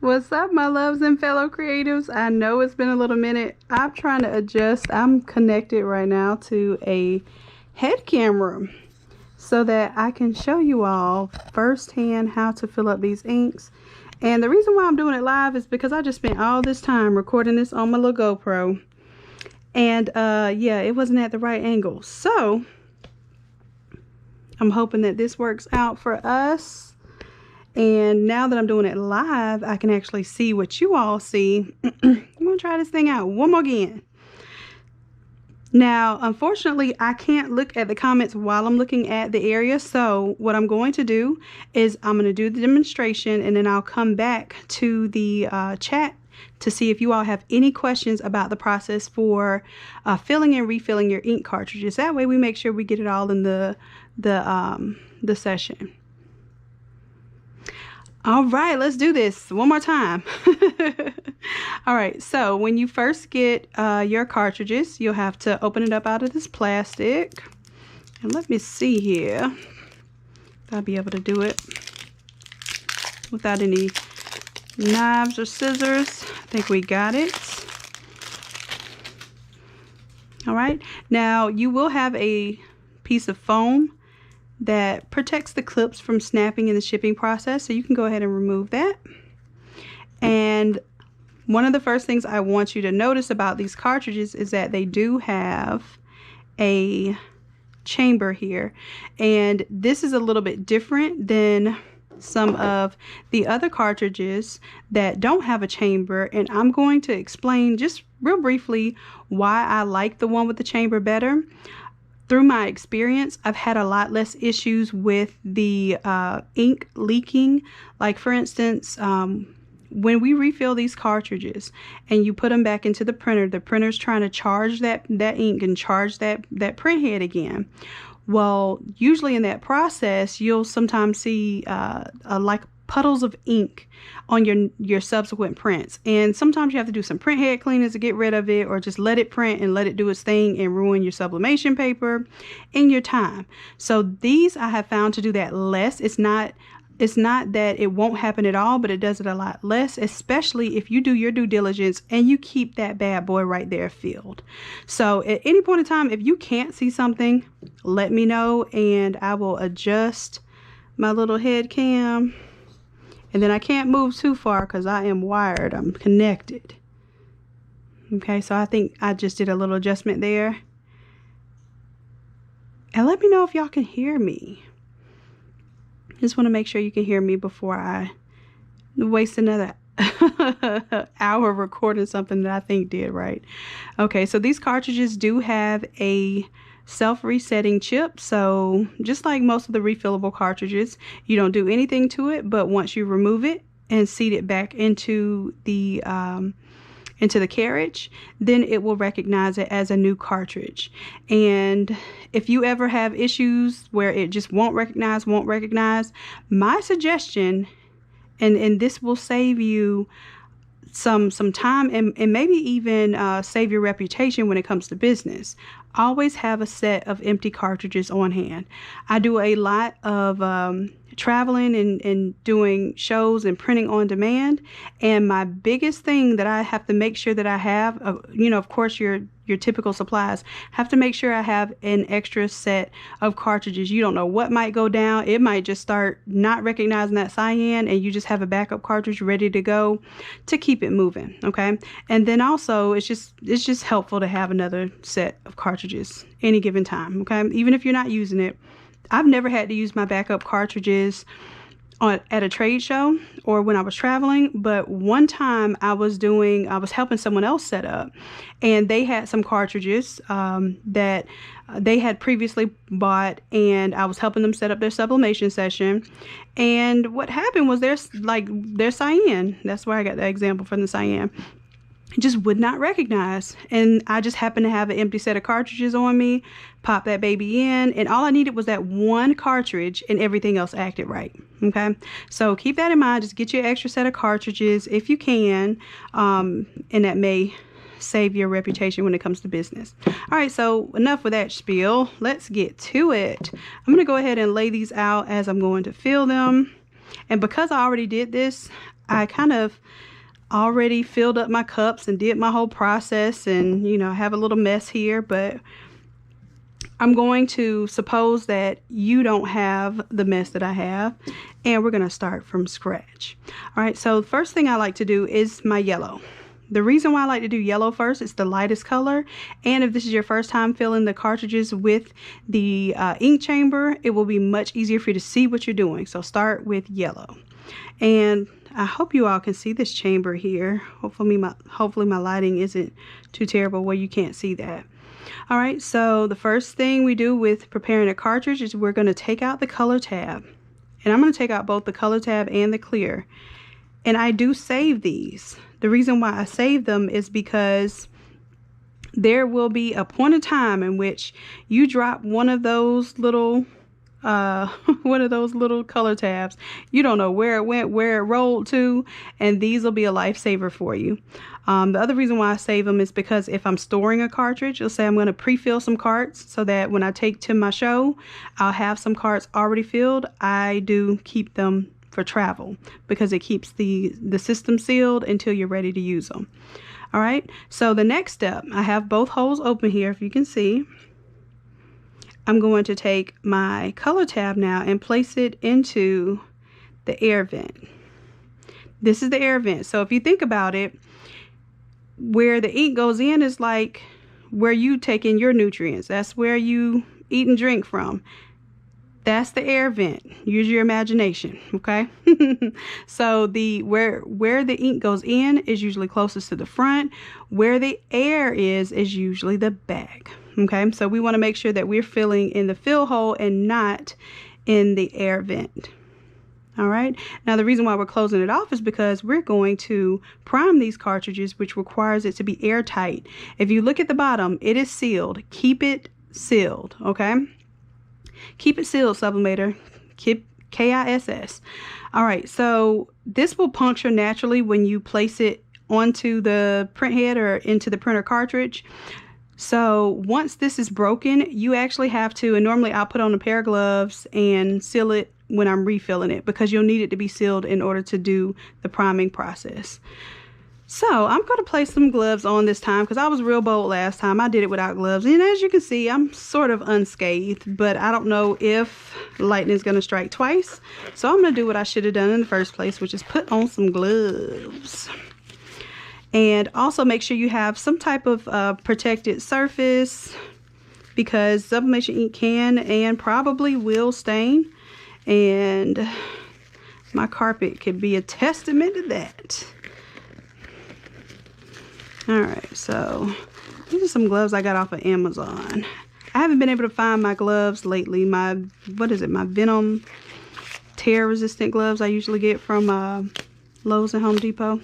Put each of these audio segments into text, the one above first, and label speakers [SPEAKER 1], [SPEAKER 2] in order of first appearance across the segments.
[SPEAKER 1] What's up, my loves and fellow creatives? I know it's been a little minute. I'm trying to adjust. I'm connected right now to a head camera so that I can show you all firsthand how to fill up these inks. And the reason why I'm doing it live is because I just spent all this time recording this on my little GoPro. And yeah, it wasn't at the right angle. So I'm hoping that this works out for us. And now that I'm doing it live, I can actually see what you all see. I'm going to try this thing out one more again. Now, unfortunately, I can't look at the comments while I'm looking at the area. So what I'm going to do is I'm going to do the demonstration and then I'll come back to the chat to see if you all have any questions about the process for filling and refilling your ink cartridges. That way we make sure we get it all in the session. All right, let's do this one more time. All right, so when you first get your cartridges, you'll have to open it up out of this plastic. And let me see here if I'll be able to do it without any knives or scissors. I think we got it. All right, now you will have a piece of foam that protects the clips from snapping in the shipping process, so you can go ahead and remove that. And one of the first things I want you to notice about these cartridges is that they do have a chamber here, and this is a little bit different than some of the other cartridges that don't have a chamber, and I'm going to explain just real briefly why I like the one with the chamber better. Through my experience, I've had a lot less issues with the ink leaking. Like for instance, when we refill these cartridges and you put them back into the printer's trying to charge that ink and charge that print head again. Well, usually in that process, you'll sometimes see like puddles of ink on your subsequent prints, and sometimes you have to do some print head cleaners to get rid of it, or just let it print and let it do its thing and ruin your sublimation paper and your time. So these I have found to do that less. It's not that it won't happen at all, but it does it a lot less, especially if you do your due diligence and you keep that bad boy right there filled. So at any point in time, if you can't see something, let me know and I will adjust my little head cam. And then I can't move too far because I am wired. I'm connected. Okay, so I think I just did a little adjustment there. And let me know if y'all can hear me. Just want to make sure you can hear me before I waste another hour recording something that I think did right. Okay, so these cartridges do have a self-resetting chip, so just like most of the refillable cartridges, you don't do anything to it, but once you remove it and seat it back into the carriage, then it will recognize it as a new cartridge. And if you ever have issues where it just won't recognize, my suggestion, and this will save you some time and maybe even save your reputation when it comes to business. Always have a set of empty cartridges on hand. I do a lot of traveling and doing shows and printing on demand, and my biggest thing that I have to make sure that I have, of course your typical supplies, have to make sure I have an extra set of cartridges. You don't know what might go down. It might just start not recognizing that cyan, and you just have a backup cartridge ready to go to keep it moving. Okay, and then also it's just helpful to have another set of cartridges any given time. Okay, even if you're not using it. I've never had to use my backup cartridges at a trade show or when I was traveling, but one time I was helping someone else set up, and they had some cartridges that they had previously bought, and I was helping them set up their sublimation session. And what happened was their cyan, that's where I got that example from, the cyan, just would not recognize. And I just happened to have an empty set of cartridges on me, pop that baby in, and all I needed was that one cartridge and everything else acted right. Okay, so keep that in mind. Just get your extra set of cartridges if you can, and that may save your reputation when it comes to business. All right, so enough with that spiel. Let's get to it. I'm going to go ahead and lay these out as I'm going to fill them. And because I already did this, I kind of already filled up my cups and did my whole process, and you know, I have a little mess here, but I'm going to suppose that you don't have the mess that I have, and we're going to start from scratch. All right, so the first thing I like to do is my yellow. The reason why I like to do yellow first, it's the lightest color, and if this is your first time filling the cartridges with the ink chamber, it will be much easier for you to see what you're doing. So start with yellow. And I hope you all can see this chamber here. Hopefully my lighting isn't too terrible where you can't see that. All right, so the first thing we do with preparing a cartridge is we're going to take out the color tab. And I'm going to take out both the color tab and the clear. And I do save these. The reason why I save them is because there will be a point of time in which you drop one of those little color tabs. You don't know where it went, where it rolled to, and these will be a lifesaver for you. The other reason why I save them is because if I'm storing a cartridge, let's say I'm going to pre-fill some carts so that when I take to my show, I'll have some carts already filled. I do keep them for travel because it keeps the system sealed until you're ready to use them. All right, so the next step, I have both holes open here, if you can see. I'm going to take my color tab now and place it into the air vent. This is the air vent. So if you think about it, where the ink goes in is like where you take in your nutrients. That's where you eat and drink from. That's the air vent. Use your imagination, okay? So where the ink goes in is usually closest to the front. Where the air is usually the back. Okay, so we want to make sure that we're filling in the fill hole and not in the air vent. All right, now the reason why we're closing it off is because we're going to prime these cartridges, which requires it to be airtight. If you look at the bottom, it is sealed. Keep it sealed, okay? Keep it sealed, Sublimator. Keep KISS. All right, so this will puncture naturally when you place it onto the print head or into the printer cartridge. So once this is broken, you actually have to, and normally I'll put on a pair of gloves and seal it when I'm refilling it because you'll need it to be sealed in order to do the priming process. So I'm going to place some gloves on this time because I was real bold last time. I did it without gloves. And as you can see, I'm sort of unscathed, but I don't know if lightning is going to strike twice. So I'm going to do what I should have done in the first place, which is put on some gloves. And also make sure you have some type of protected surface because sublimation ink can and probably will stain. And my carpet could be a testament to that. Alright, so these are some gloves I got off of Amazon. I haven't been able to find my gloves lately. My Venom tear resistant gloves I usually get from Lowe's and Home Depot.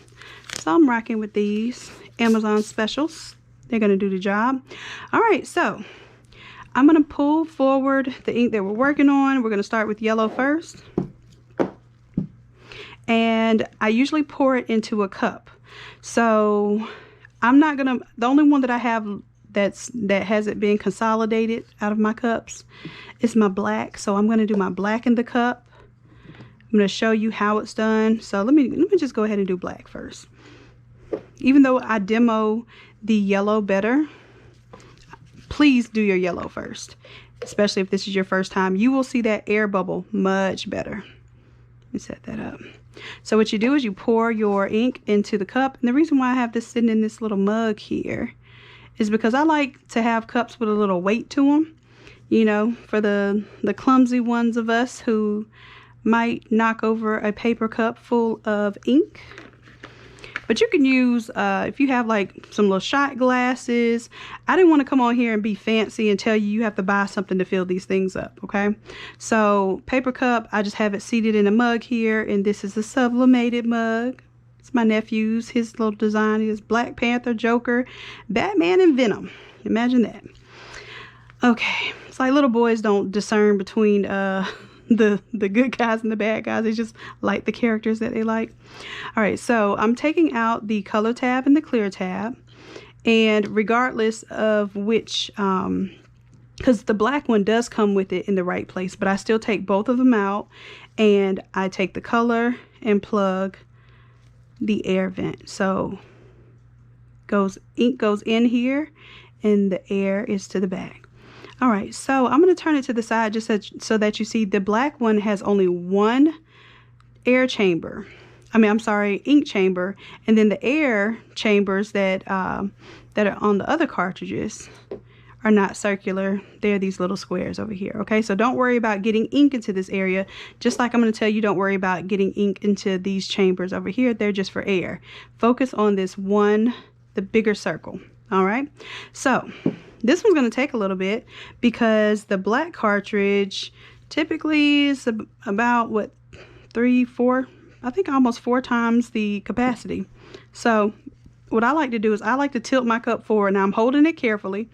[SPEAKER 1] So I'm rocking with these Amazon specials. They're going to do the job. All right, so I'm going to pull forward the ink that we're working on. We're going to start with yellow first. And I usually pour it into a cup. So I'm not going to, the only one that I have that hasn't been consolidated out of my cups is my black. So I'm going to do my black in the cup. I'm going to show you how it's done. So let me just go ahead and do black first. Even though I demo the yellow better, please do your yellow first. Especially if this is your first time. You will see that air bubble much better. Let me set that up. So what you do is you pour your ink into the cup. And the reason why I have this sitting in this little mug here is because I like to have cups with a little weight to them. You know, for the clumsy ones of us who might knock over a paper cup full of ink. But you can use, if you have like some little shot glasses. I didn't want to come on here and be fancy and tell you you have to buy something to fill these things up, okay? So paper cup, I just have it seated in a mug here. And this is a sublimated mug. It's my nephew's, his little design is Black Panther, Joker, Batman, and Venom. Imagine that. Okay, it's like little boys don't discern between the good guys and the bad guys. They just like the characters that they like. All right, so I'm taking out the color tab and the clear tab, and regardless of which, because the black one does come with it in the right place, but I still take both of them out, and I take the color and plug the air vent. So ink goes in here and the air is to the back. All right, so I'm going to turn it to the side just so that you see the black one has only one air chamber. I'm sorry, ink chamber, and then the air chambers that that are on the other cartridges are not circular. They're these little squares over here. Okay, so don't worry about getting ink into this area. Just like I'm going to tell you, don't worry about getting ink into these chambers over here. They're just for air. Focus on this one, the bigger circle. All right, so this one's going to take a little bit because the black cartridge typically is about what, 3, 4, I think almost 4 times the capacity. So what I like to do is I like to tilt my cup forward. Now I'm holding it carefully.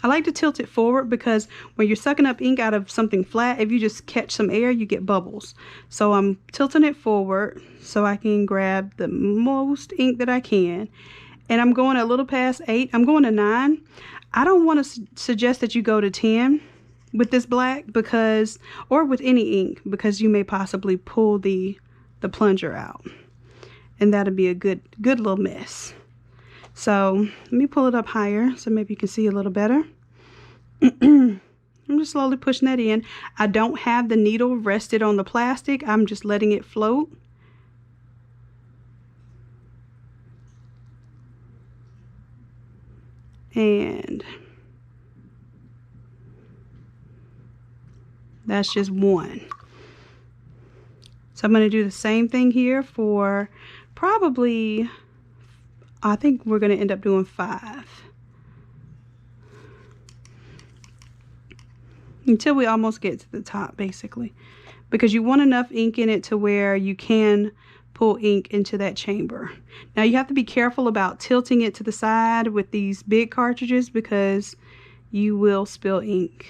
[SPEAKER 1] I like to tilt it forward because when you're sucking up ink out of something flat, if you just catch some air, you get bubbles. So I'm tilting it forward so I can grab the most ink that I can. And I'm going a little past 8. I'm going to 9. I don't want to suggest that you go to 10 with this black because, or with any ink, because you may possibly pull the plunger out. And that'll be a good little mess. So let me pull it up higher so maybe you can see a little better. I'm just slowly pushing that in. I don't have the needle rested on the plastic. I'm just letting it float. And that's just 1. So I'm going to do the same thing here for probably, I think we're going to end up doing 5. Until we almost get to the top, basically. Because you want enough ink in it to where you can pull ink into that chamber. Now you have to be careful about tilting it to the side with these big cartridges because you will spill ink.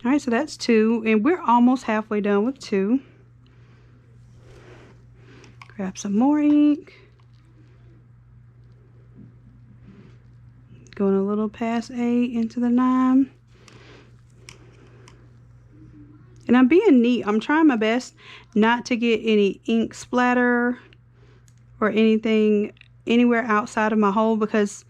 [SPEAKER 1] All right, so that's 2, and we're almost halfway done with 2. Grab some more ink. Going a little past 8 into the 9. And I'm being neat. I'm trying my best not to get any ink splatter or anything anywhere outside of my hole because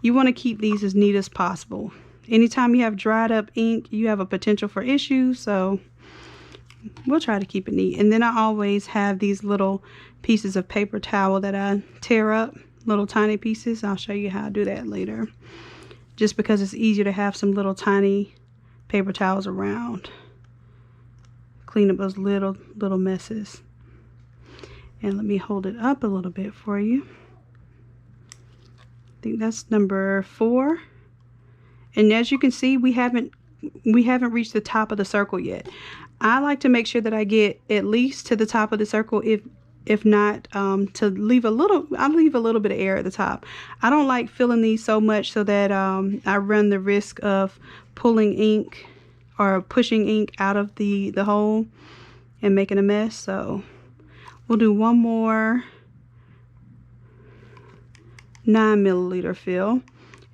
[SPEAKER 1] you want to keep these as neat as possible. Anytime you have dried up ink, you have a potential for issues, so we'll try to keep it neat. And then I always have these little pieces of paper towel that I tear up, little tiny pieces. I'll show you how to do that later. Just because it's easier to have some little tiny paper towels around. Clean up those little messes. And let me hold it up a little bit for you. I think that's number 4. And as you can see, we haven't reached the top of the circle yet. I like to make sure that I get at least to the top of the circle, if not to leave a little. I leave a little bit of air at the top. I don't like filling these so much so that I run the risk of pulling ink or pushing ink out of the hole and making a mess. So we'll do one more 9 milliliter fill.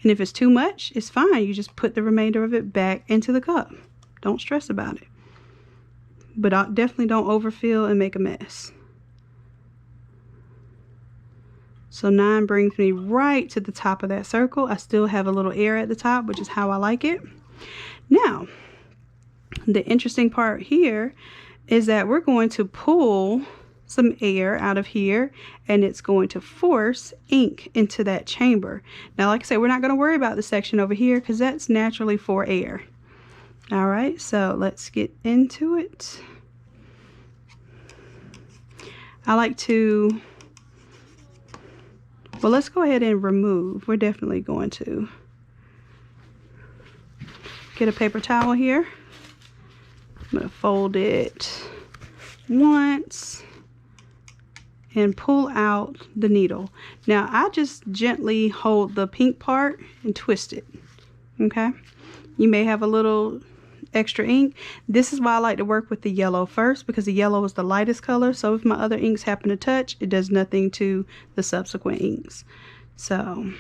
[SPEAKER 1] And if it's too much, it's fine. You just put the remainder of it back into the cup. Don't stress about it. But definitely don't overfill and make a mess. So 9 brings me right to the top of that circle. I still have a little air at the top, which is how I like it. Now, the interesting part here is that we're going to pull some air out of here and it's going to force ink into that chamber. Now, like I said, we're not going to worry about the section over here because that's naturally for air. All right, so let's get into it. I like to, well, let's go ahead and remove. We're definitely going to get a paper towel here. I'm going to fold it once and pull out the needle. Now I just gently hold the pink part and twist it. Okay, you may have a little extra ink. This is why I like to work with the yellow first, because the yellow is the lightest color, so if my other inks happen to touch, it does nothing to the subsequent inks. So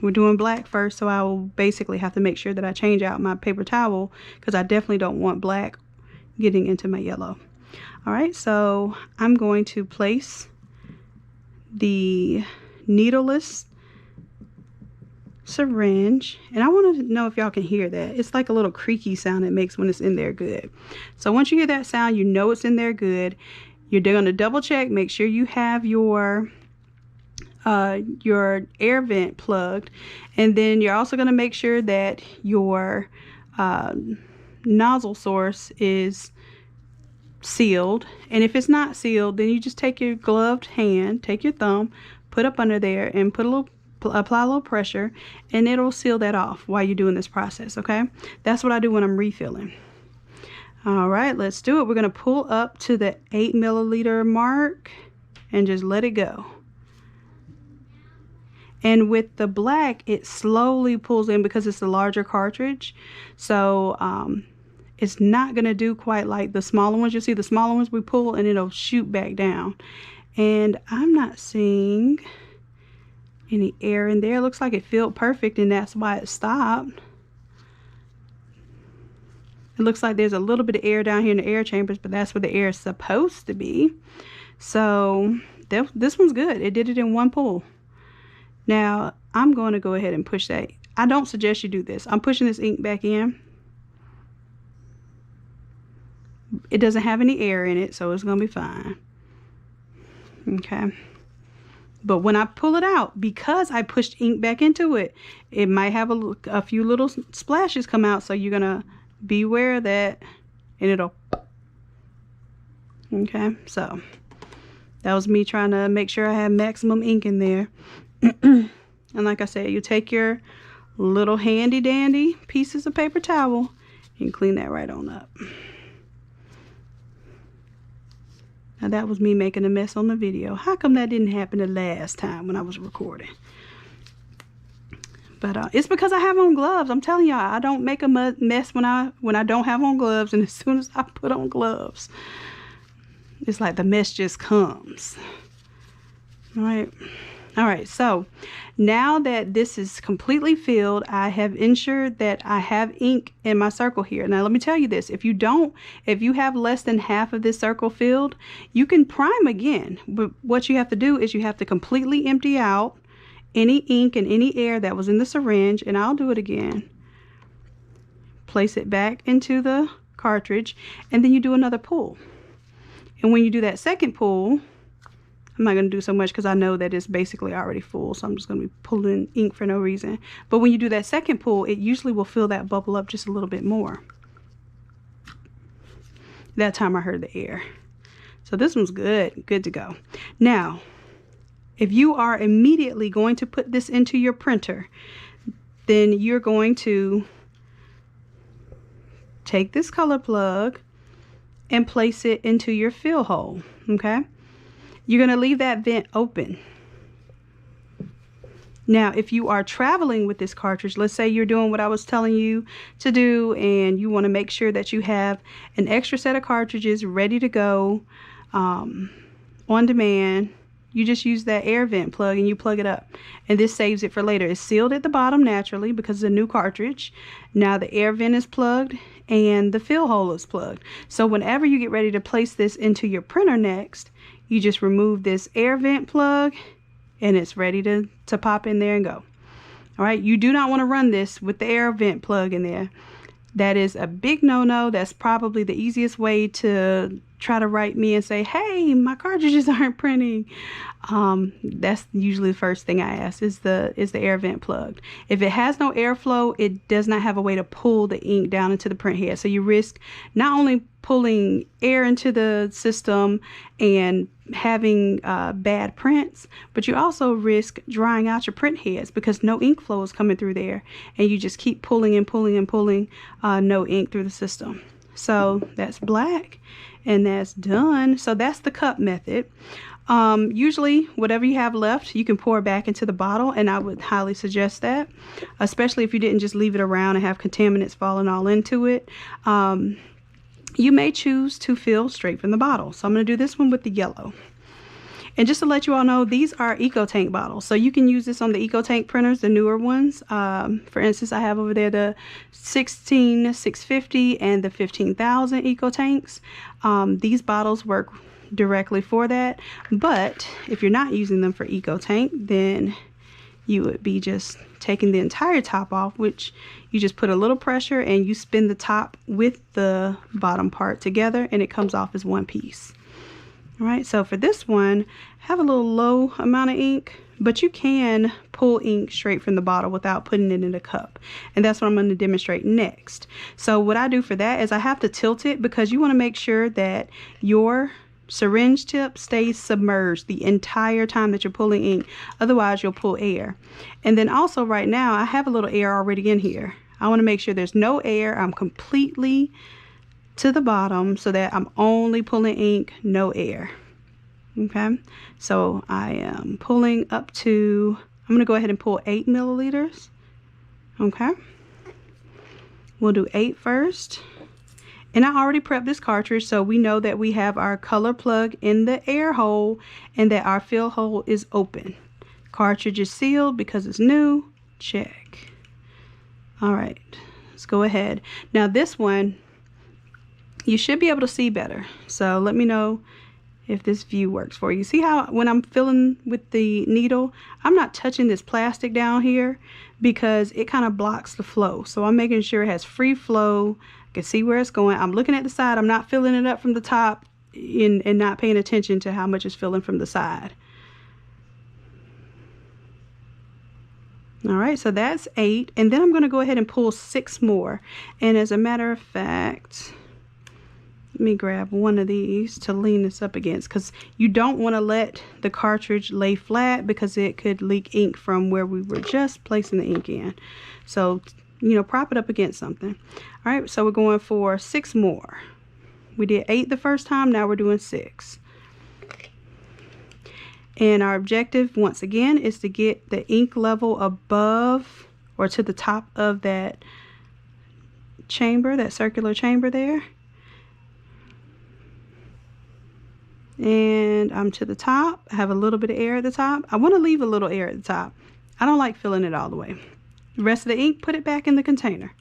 [SPEAKER 1] we're doing black first, so I will basically have to make sure that I change out my paper towel because I definitely don't want black getting into my yellow. All right, so I'm going to place the needleless syringe, and I want to know if y'all can hear that. It's like a little creaky sound it makes when it's in there good. So once you hear that sound, you know it's in there good. You're going to double check, make sure you have your air vent plugged, and then you're also going to make sure that your nozzle source is sealed. And if it's not sealed, then you just take your gloved hand, take your thumb, put up under there and apply a little pressure, and it'll seal that off while you're doing this process. Okay, that's what I do when I'm refilling. All right, let's do it. We're going to pull up to the 8 milliliter mark and just let it go. And with the black, it slowly pulls in because it's a larger cartridge. So it's not going to do quite like the smaller ones. You'll see the smaller ones we pull and it'll shoot back down. And I'm not seeing any air in there. It looks like it filled perfect, and that's why it stopped. It looks like there's a little bit of air down here in the air chambers, but that's where the air is supposed to be. So this one's good. It did it in one pull. Now I'm going to go ahead and push that. I don't suggest you do this. I'm pushing this ink back in. It doesn't have any air in it, so it's going to be fine. Okay. But when I pull it out, because I pushed ink back into it, it might have a few little splashes come out. So you're going to be aware of that, and it'll. Okay. So that was me trying to make sure I had maximum ink in there. And like I said, you take your little handy dandy pieces of paper towel and clean that right on up. Now that was me making a mess on the video. How come that didn't happen the last time when I was recording? But it's because I have on gloves. I'm telling y'all, I don't make a mess when I don't have on gloves, and as soon as I put on gloves, it's like the mess just comes. All right, so now that this is completely filled, I have ensured that I have ink in my circle here. Now let me tell you this, if you have less than half of this circle filled, you can prime again. But what you have to do is you have to completely empty out any ink and any air that was in the syringe, and I'll do it again. Place it back into the cartridge, and then you do another pull. And when you do that second pull, I'm not going to do so much because I know that it's basically already full, so I'm just going to be pulling ink for no reason. But when you do that second pull, it usually will fill that bubble up just a little bit more. That time I heard the air. So this one's good to go. Now, if you are immediately going to put this into your printer, then you're going to take this color plug and place it into your fill hole, okay? You're going to leave that vent open. Now, if you are traveling with this cartridge, let's say you're doing what I was telling you to do, and you want to make sure that you have an extra set of cartridges ready to go on demand, you just use that air vent plug and you plug it up. And this saves it for later. It's sealed at the bottom naturally because it's a new cartridge. Now the air vent is plugged and the fill hole is plugged. So whenever you get ready to place this into your printer next, you just remove this air vent plug and it's ready to pop in there and go. All right, you do not want to run this with the air vent plug in there. That is a big no-no. That's probably the easiest way to try to write me and say, hey, my cartridges aren't printing. That's usually the first thing I ask is the air vent plugged. If it has no airflow, it does not have a way to pull the ink down into the print head. So you risk not only pulling air into the system and having bad prints, but you also risk drying out your print heads because no ink flow is coming through there, and you just keep pulling and pulling and pulling, no ink through the system. So that's black and that's done. So that's the cup method. Usually whatever you have left, you can pour back into the bottle, and I would highly suggest that, especially if you didn't just leave it around and have contaminants falling all into it. You may choose to fill straight from the bottle. So I'm going to do this one with the yellow. And just to let you all know, these are EcoTank bottles. So you can use this on the EcoTank printers, the newer ones. For instance, I have over there the 16650 and the 15,000 EcoTanks. These bottles work directly for that. But if you're not using them for EcoTank, then you would be just taking the entire top off, which you just put a little pressure and you spin the top with the bottom part together and it comes off as one piece. All right, so for this one, have a little low amount of ink, but you can pull ink straight from the bottle without putting it in a cup. And that's what I'm going to demonstrate next. So what I do for that is I have to tilt it because you want to make sure that your syringe tip stays submerged the entire time that you're pulling ink. Otherwise, you'll pull air. And then also right now, I have a little air already in here. I want to make sure there's no air. I'm completely to the bottom so that I'm only pulling ink, no air. Okay, so I am pulling up to, I'm going to go ahead and pull 8 milliliters. Okay, we'll do 8 first. And I already prepped this cartridge, so we know that we have our color plug in the air hole and that our fill hole is open. Cartridge is sealed because it's new. Check. All right, let's go ahead. Now this one, you should be able to see better. So let me know if this view works for you. See how when I'm filling with the needle, I'm not touching this plastic down here because it kind of blocks the flow. So I'm making sure it has free flow. I can see where it's going. I'm looking at the side. I'm not filling it up from the top and not paying attention to how much is filling from the side. All right, so that's 8. And then I'm going to go ahead and pull 6 more. And as a matter of fact, let me grab one of these to lean this up against, because you don't want to let the cartridge lay flat because it could leak ink from where we were just placing the ink in. So, you know, prop it up against something. All right, so we're going for 6 more. We did 8 the first time, now we're doing 6. And our objective, once again, is to get the ink level above or to the top of that chamber, that circular chamber there. And I'm to the top. I have a little bit of air at the top. I want to leave a little air at the top. I don't like filling it all the way. The rest of the ink, put it back in the container.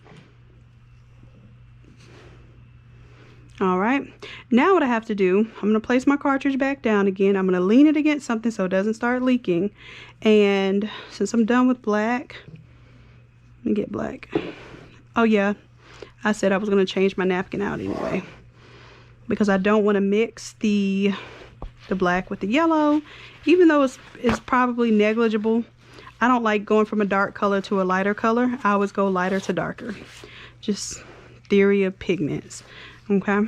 [SPEAKER 1] All right, now what I have to do, I'm going to place my cartridge back down again. I'm going to lean it against something so it doesn't start leaking. And since I'm done with black, let me get black. Oh yeah, I said I was going to change my napkin out anyway, because I don't want to mix the black with the yellow, even though it's probably negligible. I don't like going from a dark color to a lighter color. I always go lighter to darker. Just theory of pigments, okay,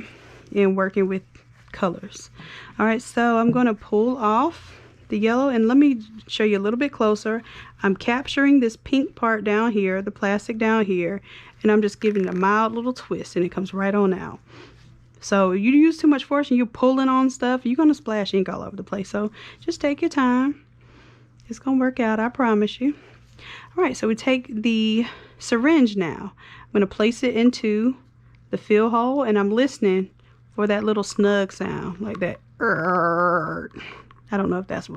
[SPEAKER 1] and working with colors. All right, so I'm going to pull off the yellow, and let me show you a little bit closer. I'm capturing this pink part down here, the plastic down here, and I'm just giving it a mild little twist, and it comes right on out. So you use too much force and you're pulling on stuff, you're going to splash ink all over the place. So just take your time. It's going to work out, I promise you. All right, so we take the syringe now. I'm going to place it into the fill hole, and I'm listening for that little snug sound, like that. I don't know if that's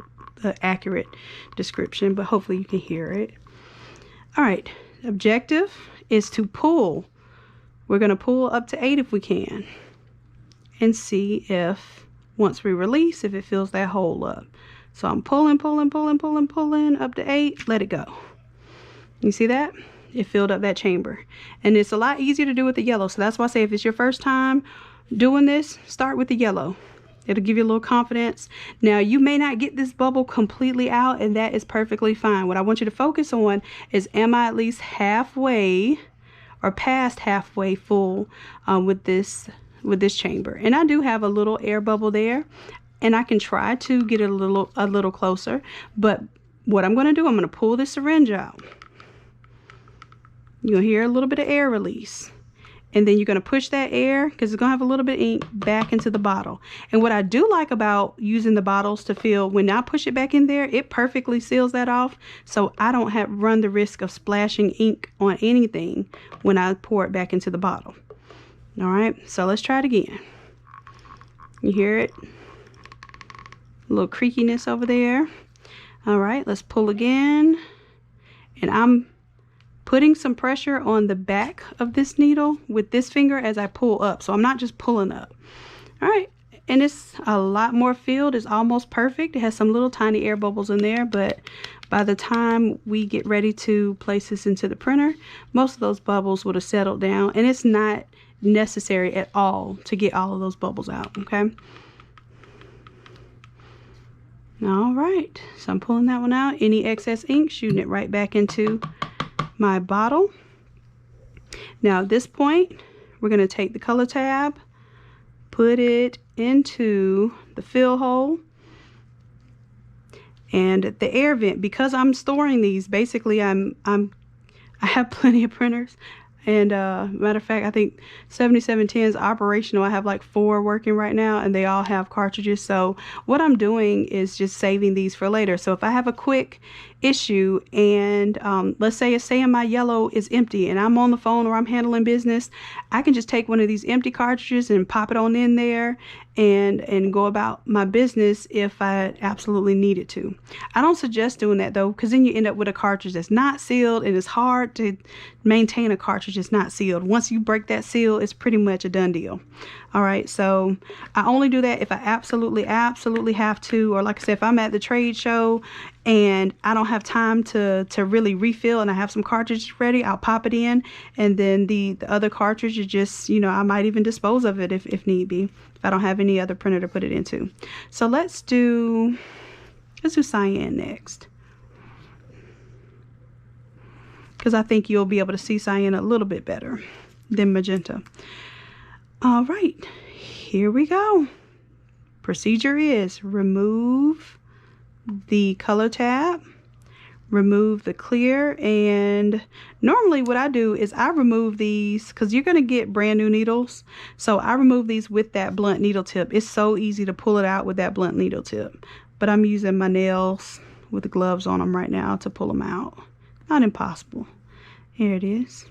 [SPEAKER 1] an accurate description, but hopefully you can hear it. All right, objective is to pull. We're going to pull up to 8 if we can, and see if, once we release, if it fills that hole up. So I'm pulling, pulling, pulling, pulling, pulling up to 8. Let it go. You see that? It filled up that chamber. And it's a lot easier to do with the yellow. So that's why I say if it's your first time doing this, start with the yellow. It'll give you a little confidence. Now, you may not get this bubble completely out, and that is perfectly fine. What I want you to focus on is, am I at least halfway or past halfway full with this chamber? And I do have a little air bubble there, and I can try to get it a little closer. But what I'm going to do, I'm going to pull this syringe out. You'll hear a little bit of air release, and then you're going to push that air, because it's going to have a little bit of ink, back into the bottle. And what I do like about using the bottles to fill, when I push it back in there, it perfectly seals that off, so I don't run the risk of splashing ink on anything when I pour it back into the bottle. All right, so let's try it again. You hear it? A A little creakiness over there. All right, let's pull again. And I'm putting some pressure on the back of this needle with this finger as I pull up. So I'm not just pulling up. All right, and it's a lot more filled. It's almost perfect. It has some little tiny air bubbles in there, but by the time we get ready to place this into the printer, most of those bubbles would have settled down, and it's not necessary at all to get all of those bubbles out, okay? All right, so I'm pulling that one out. Any excess ink, shooting it right back into my bottle. Now at this point, we're going to take the color tab, put it into the fill hole, and the air vent. Because I'm storing these, basically I have plenty of printers. And matter of fact, I think 7710 is operational. I have like 4 working right now, and they all have cartridges. So what I'm doing is just saving these for later. So if I have a quick issue and let's say it's saying my yellow is empty and I'm on the phone or I'm handling business, I can just take one of these empty cartridges and pop it on in there and go about my business if I absolutely needed to. I don't suggest doing that though, because then you end up with a cartridge that's not sealed, and it's hard to maintain a cartridge that's not sealed. Once you break that seal, it's pretty much a done deal. All right, so I only do that if I absolutely have to, or like I said, if I'm at the trade show and I don't have time to really refill and I have some cartridges ready, I'll pop it in, and then the other cartridge is just, you know, I might even dispose of it if need be, if I don't have any other printer to put it into. So let's do Cyan next, because I think you'll be able to see Cyan a little bit better than Magenta. All right, here we go. Procedure is remove the color tab, remove the clear, and normally what I do is I remove these because you're going to get brand new needles. So I remove these with that blunt needle tip. It's so easy to pull it out with that blunt needle tip. But I'm using my nails with the gloves on them right now to pull them out. Not impossible. Here it is.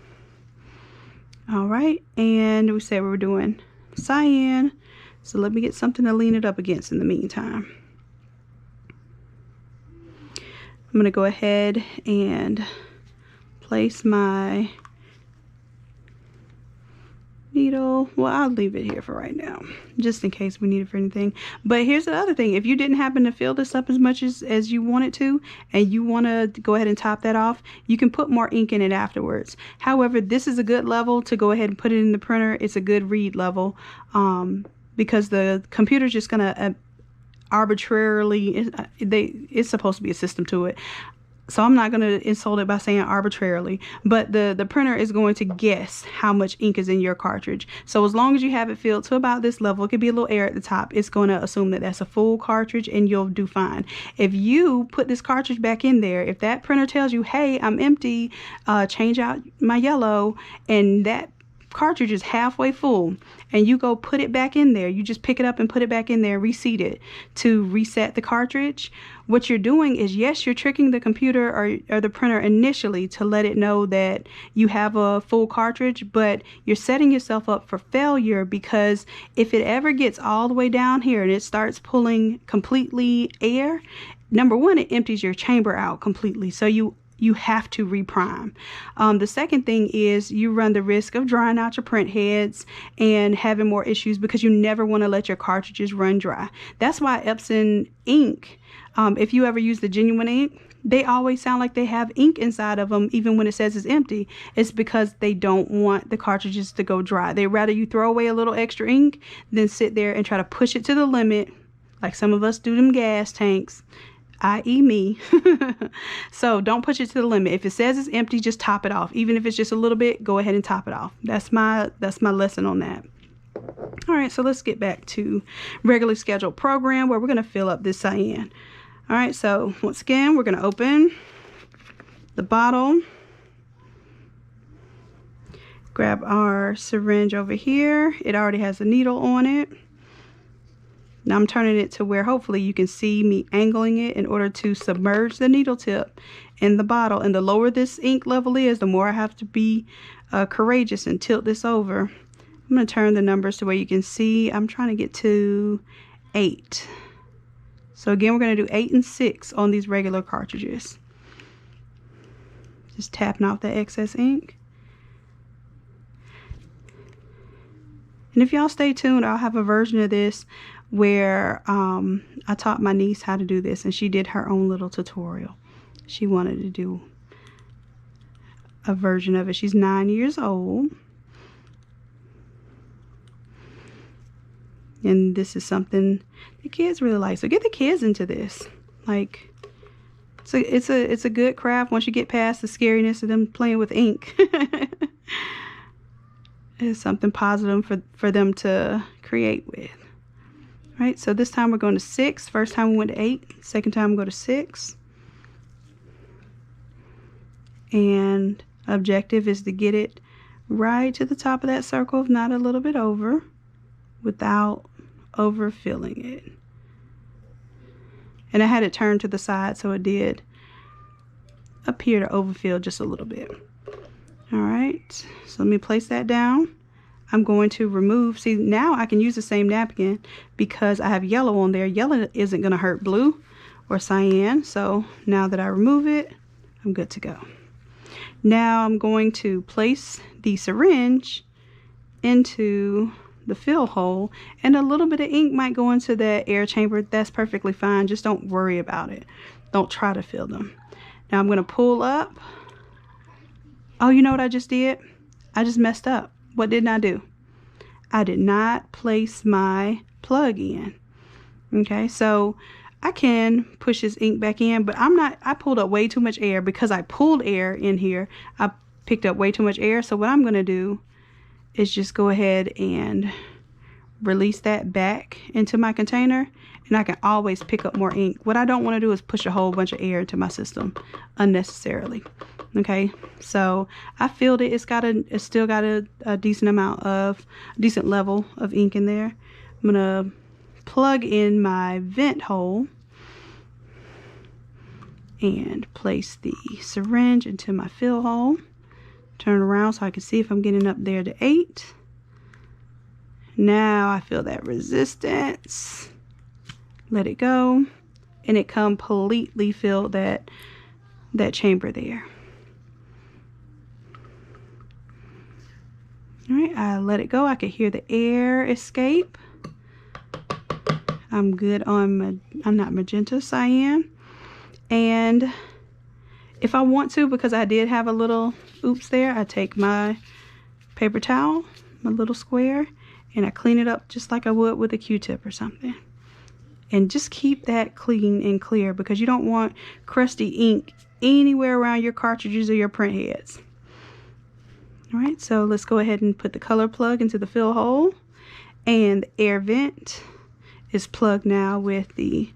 [SPEAKER 1] All right, and we said we were doing Cyan. So let me get something to lean it up against in the meantime. I'm going to go ahead and place my needle. Well, I'll leave it here for right now, just in case we need it for anything. But here's the other thing. If you didn't happen to fill this up as much as you want it to, and you want to go ahead and top that off, you can put more ink in it afterwards. However, this is a good level to go ahead and put it in the printer. It's a good read level, because the computer's just going to arbitrarily, it's supposed to be a system to it. So I'm not going to insult it by saying arbitrarily, but the printer is going to guess how much ink is in your cartridge. So as long as you have it filled to about this level, it could be a little air at the top, it's going to assume that that's a full cartridge and you'll do fine. If you put this cartridge back in there, if that printer tells you, hey, I'm empty, change out my yellow, and that cartridge is halfway full and you go put it back in there, you just pick it up and put it back in there, reseat it to reset the cartridge, what you're doing is, yes, you're tricking the computer or the printer initially to let it know that you have a full cartridge, but you're setting yourself up for failure, because if it ever gets all the way down here and it starts pulling completely air, number one, it empties your chamber out completely. So you have to reprime. The second thing is you run the risk of drying out your print heads and having more issues, because you never want to let your cartridges run dry. That's why Epson ink, if you ever use the genuine ink, they always sound like they have ink inside of them even when it says it's empty. It's because they don't want the cartridges to go dry. They'd rather you throw away a little extra ink than sit there and try to push it to the limit like some of us do them gas tanks, i.e. me. So don't push it to the limit. If it says it's empty, just top it off. Even if it's just a little bit, go ahead and top it off. That's my lesson on that. All right, so let's get back to regularly scheduled program where we're going to fill up this cyan. All right, so once again, we're going to open the bottle, grab our syringe over here. It already has a needle on it. Now I'm turning it to where hopefully you can see me angling it in order to submerge the needle tip in the bottle. And the lower this ink level is, the more I have to be courageous and tilt this over. I'm going to turn the numbers to where you can see. I'm trying to get to 8. So again, we're going to do 8 and 6 on these regular cartridges. Just tapping off the excess ink. And if y'all stay tuned, I'll have a version of this where I taught my niece how to do this, and she did her own little tutorial. She wanted to do a version of it. She's 9 years old. And this is something the kids really like. So get the kids into this. Like, it's a good craft once you get past the scariness of them playing with ink. It's something positive for them to create with. Right, so this time we're going to 6. First time we went to 8. Second time we go to 6. And objective is to get it right to the top of that circle, if not a little bit over, without overfilling it. And I had it turned to the side so it did appear to overfill just a little bit. All right, so let me place that down. I'm going to remove, see, now I can use the same napkin because I have yellow on there. Yellow isn't going to hurt blue or cyan. So now that I remove it, I'm good to go. Now I'm going to place the syringe into the fill hole, and a little bit of ink might go into that air chamber. That's perfectly fine. Just don't worry about it. Don't try to fill them. Now I'm going to pull up. Oh, you know what I just did? I just messed up. What didn't I do? I did not place my plug in. Okay, so I can push this ink back in, but I pulled up way too much air because I pulled air in here. I picked up way too much air. So what I'm going to do is just go ahead and release that back into my container, and I can always pick up more ink. What I don't want to do is push a whole bunch of air into my system unnecessarily. Okay, so I filled it. It's still got a decent level of ink in there. I'm gonna plug in my vent hole and place the syringe into my fill hole. Turn around so I can see if I'm getting up there to 8. Now I feel that resistance. Let it go, and it completely filled that chamber there. All right, I let it go. I could hear the air escape. I'm good on I'm not magenta, cyan. And if I want to, because I did have a little oops there, I take my paper towel, my little square, and I clean it up just like I would with a Q-tip or something. And just keep that clean and clear, because you don't want crusty ink anywhere around your cartridges or your print heads. All right, so let's go ahead and put the color plug into the fill hole, and the air vent is plugged now with the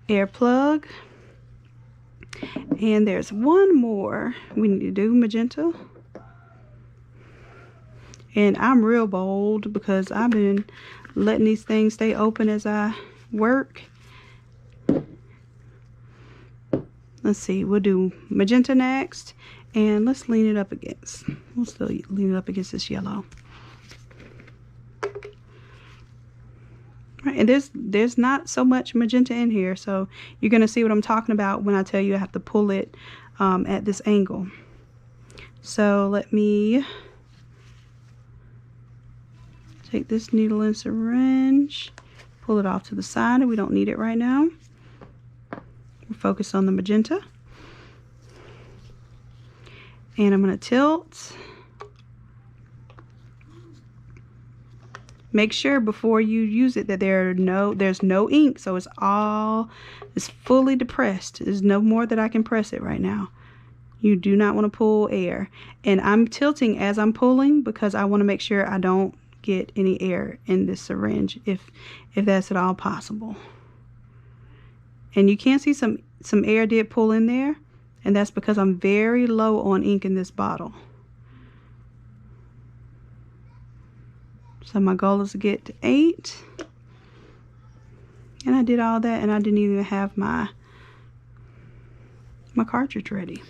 [SPEAKER 1] air plug. And there's one more we need to do, magenta. And I'm real bold because I've been letting these things stay open as I work. Let's see, we'll do magenta next, and let's lean it up against, we'll still lean it up against this yellow. Right, and there's not so much magenta in here, so you're gonna see what I'm talking about when I tell you I have to pull it at this angle. So let me take this needle and syringe, pull it off to the side, and we don't need it right now. We're focused on the magenta. And I'm going to tilt. Make sure before you use it that there's no ink, so it's fully depressed. There's no more that I can press it right now. You do not want to pull air. And I'm tilting as I'm pulling because I want to make sure I don't get any air in this syringe if that's at all possible. And you can see some air did pull in there, and that's because I'm very low on ink in this bottle. So my goal is to get to 8. And I did all that, and I didn't even have my cartridge ready.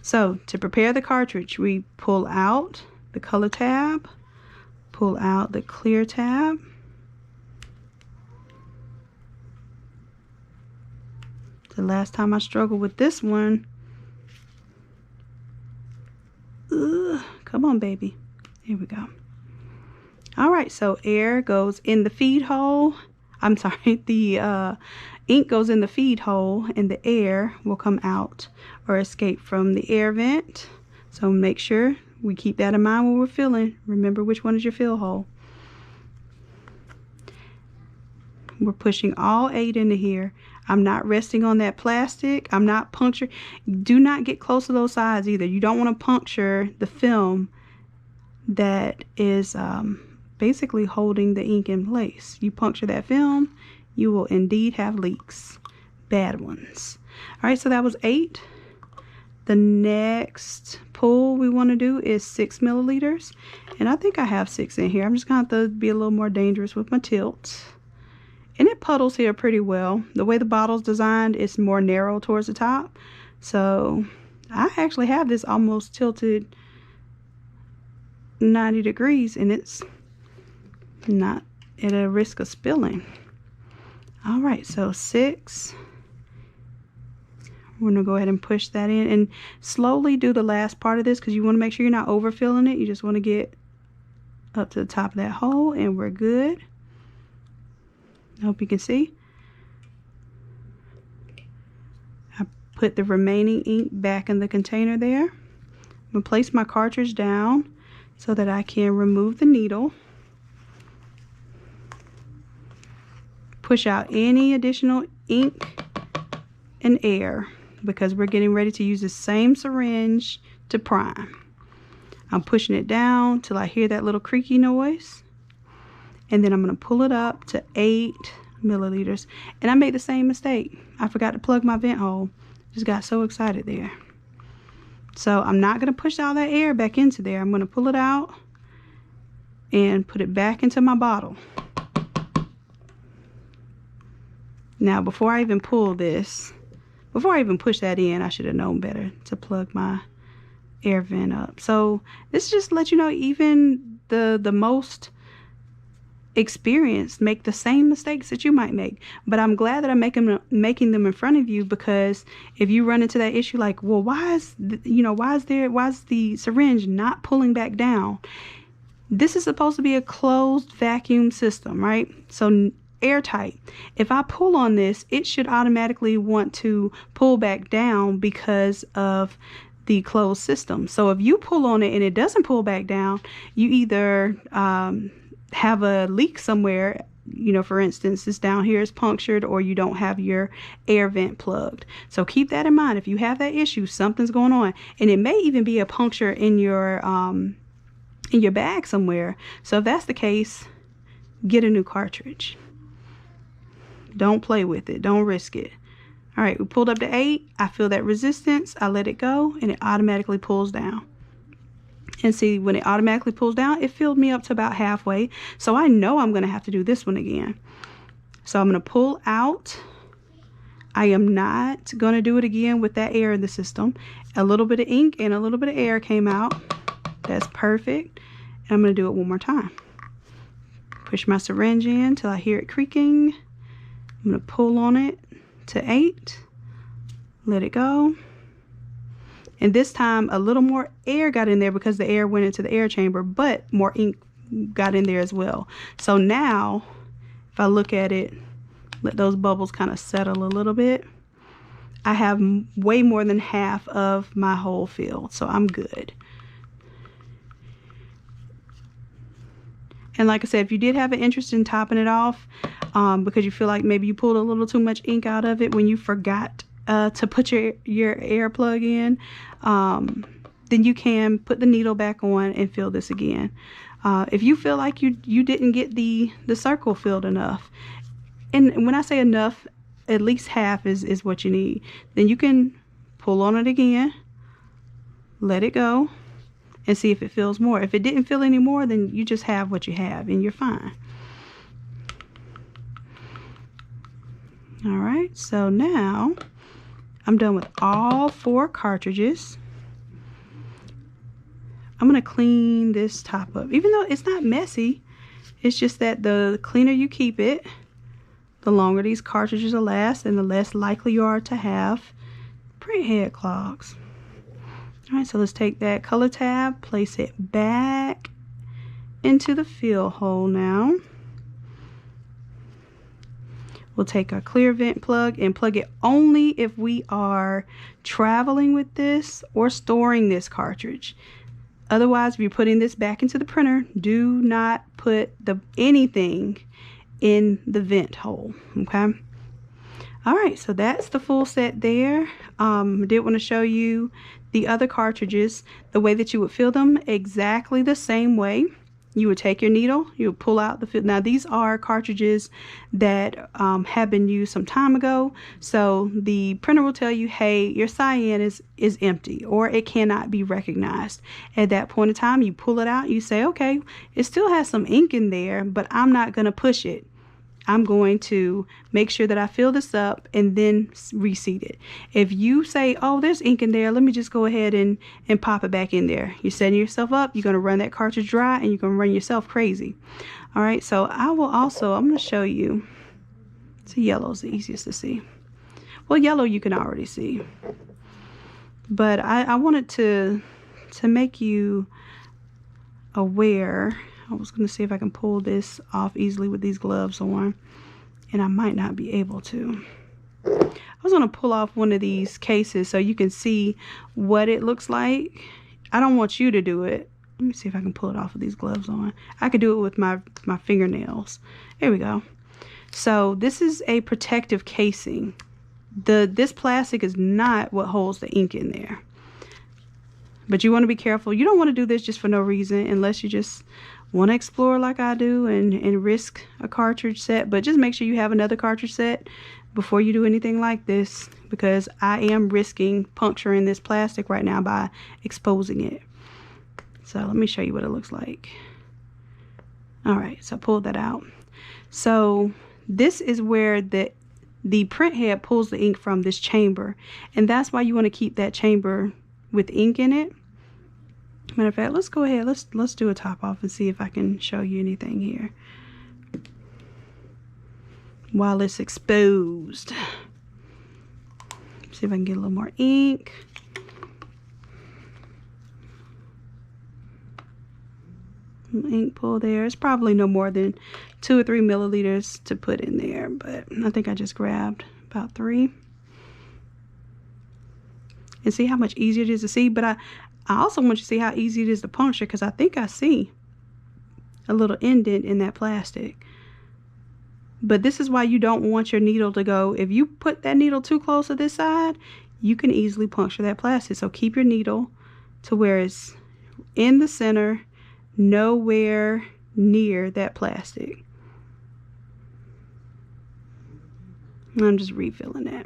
[SPEAKER 1] So to prepare the cartridge, we pull out the color tab, pull out the clear tab, The last time I struggled with this one. Ugh, come on, baby. Here we go. All right, so air goes in the feed hole. I'm sorry, the ink goes in the feed hole and the air will come out or escape from the air vent. So make sure we keep that in mind when we're filling. Remember which one is your fill hole. We're pushing all 8 into here. I'm not resting on that plastic. I'm not puncturing. Do not get close to those sides either. You don't want to puncture the film that is basically holding the ink in place. You puncture that film, you will indeed have leaks. Bad ones. All right, so that was 8. The next pull we want to do is 6 milliliters. And I think I have 6 in here. I'm just going to have to be a little more dangerous with my tilt. And it puddles here pretty well. The way the bottle's designed, it's more narrow towards the top. So I actually have this almost tilted 90 degrees and it's not at a risk of spilling. All right, so 6. We're gonna go ahead and push that in and slowly do the last part of this because you want to make sure you're not overfilling it. You just want to get up to the top of that hole and we're good. I hope you can see. I put the remaining ink back in the container there. I'm gonna place my cartridge down so that I can remove the needle. Push out any additional ink and air because we're getting ready to use the same syringe to prime. I'm pushing it down till I hear that little creaky noise. And then I'm going to pull it up to 8 milliliters. And I made the same mistake. I forgot to plug my vent hole. Just got so excited there. So I'm not going to push all that air back into there. I'm going to pull it out and put it back into my bottle. Now, before I even pull this, before I even push that in, I should have known better to plug my air vent up. So this just lets you know even the most experienced make the same mistakes that you might make. But I'm glad that I'm making them in front of you, because if you run into that issue like, well, why is the syringe not pulling back down? This is supposed to be a closed vacuum system, right? So airtight. If I pull on this, it should automatically want to pull back down because of the closed system. So if you pull on it and it doesn't pull back down, you either have a leak somewhere, for instance, this down here is punctured, or you don't have your air vent plugged. So keep that in mind. If you have that issue, something's going on, and it may even be a puncture in your bag somewhere. So if that's the case, get a new cartridge. Don't play with it. Don't risk it. All right, we pulled up to 8. I feel that resistance. I let it go, and it automatically pulls down. And see, when it automatically pulls down, it filled me up to about halfway. So I know I'm going to have to do this one again. So I'm going to pull out. I am not going to do it again with that air in the system. A little bit of ink and a little bit of air came out. That's perfect. And I'm going to do it one more time. Push my syringe in till I hear it creaking. I'm going to pull on it to 8. Let it go. And this time a little more air got in there because the air went into the air chamber, but more ink got in there as well. So now if I look at it, let those bubbles kind of settle a little bit, I have way more than half of my hole filled, so I'm good. And like I said, if you did have an interest in topping it off because you feel like maybe you pulled a little too much ink out of it when you forgot to put your air plug in, then you can put the needle back on and fill this again. If you feel like you didn't get the circle filled enough, and when I say enough, at least half is what you need, then you can pull on it again, let it go, and see if it fills more. If it didn't fill any more, then you just have what you have and you're fine. All right, so now I'm done with all 4 cartridges. I'm going to clean this top up. Even though it's not messy, it's just that the cleaner you keep it, the longer these cartridges will last and the less likely you are to have print head clogs. All right, so let's take that color tab, place it back into the fill hole now. We'll take our clear vent plug and plug it only if we are traveling with this or storing this cartridge. Otherwise, if you're putting this back into the printer, do not put anything in the vent hole, okay? All right, so that's the full set there. I did want to show you the other cartridges, the way that you would fill them, exactly the same way. You would take your needle, you would pull out the fill. Now these are cartridges that have been used some time ago, so the printer will tell you, hey, your cyan is empty, or it cannot be recognized. At that point in time, you pull it out, you say, okay, it still has some ink in there, but I'm not going to push it. I'm going to make sure that I fill this up and then reseat it. If you say, oh, there's ink in there, let me just go ahead and pop it back in there. You're setting yourself up. You're going to run that cartridge dry and you're going to run yourself crazy. All right, so I'm going to show you. So yellow is the easiest to see. Well, yellow you can already see. But I wanted to make you aware. I was going to see if I can pull this off easily with these gloves on, and I might not be able to. I was going to pull off one of these cases so you can see what it looks like. I don't want you to do it. Let me see if I can pull it off with these gloves on. I could do it with my fingernails. There we go. So this is a protective casing. This plastic is not what holds the ink in there. But you want to be careful. You don't want to do this just for no reason, unless you just want to explore like I do and risk a cartridge set. But just make sure you have another cartridge set before you do anything like this, because I am risking puncturing this plastic right now by exposing it. So let me show you what it looks like. All right, so pull that out. So this is where the print head pulls the ink from, this chamber, and that's why you want to keep that chamber with ink in it. Matter of fact, let's go ahead, let's do a top off and see if I can show you anything here while it's exposed. See if I can get a little more ink. Ink pull there. It's probably no more than 2 or 3 milliliters to put in there, but I think I just grabbed about 3. And see how much easier it is to see. But I also want you to see how easy it is to puncture, because I think I see a little indent in that plastic. But this is why you don't want your needle to go. If you put that needle too close to this side, you can easily puncture that plastic. So keep your needle to where it's in the center, nowhere near that plastic. I'm just refilling that.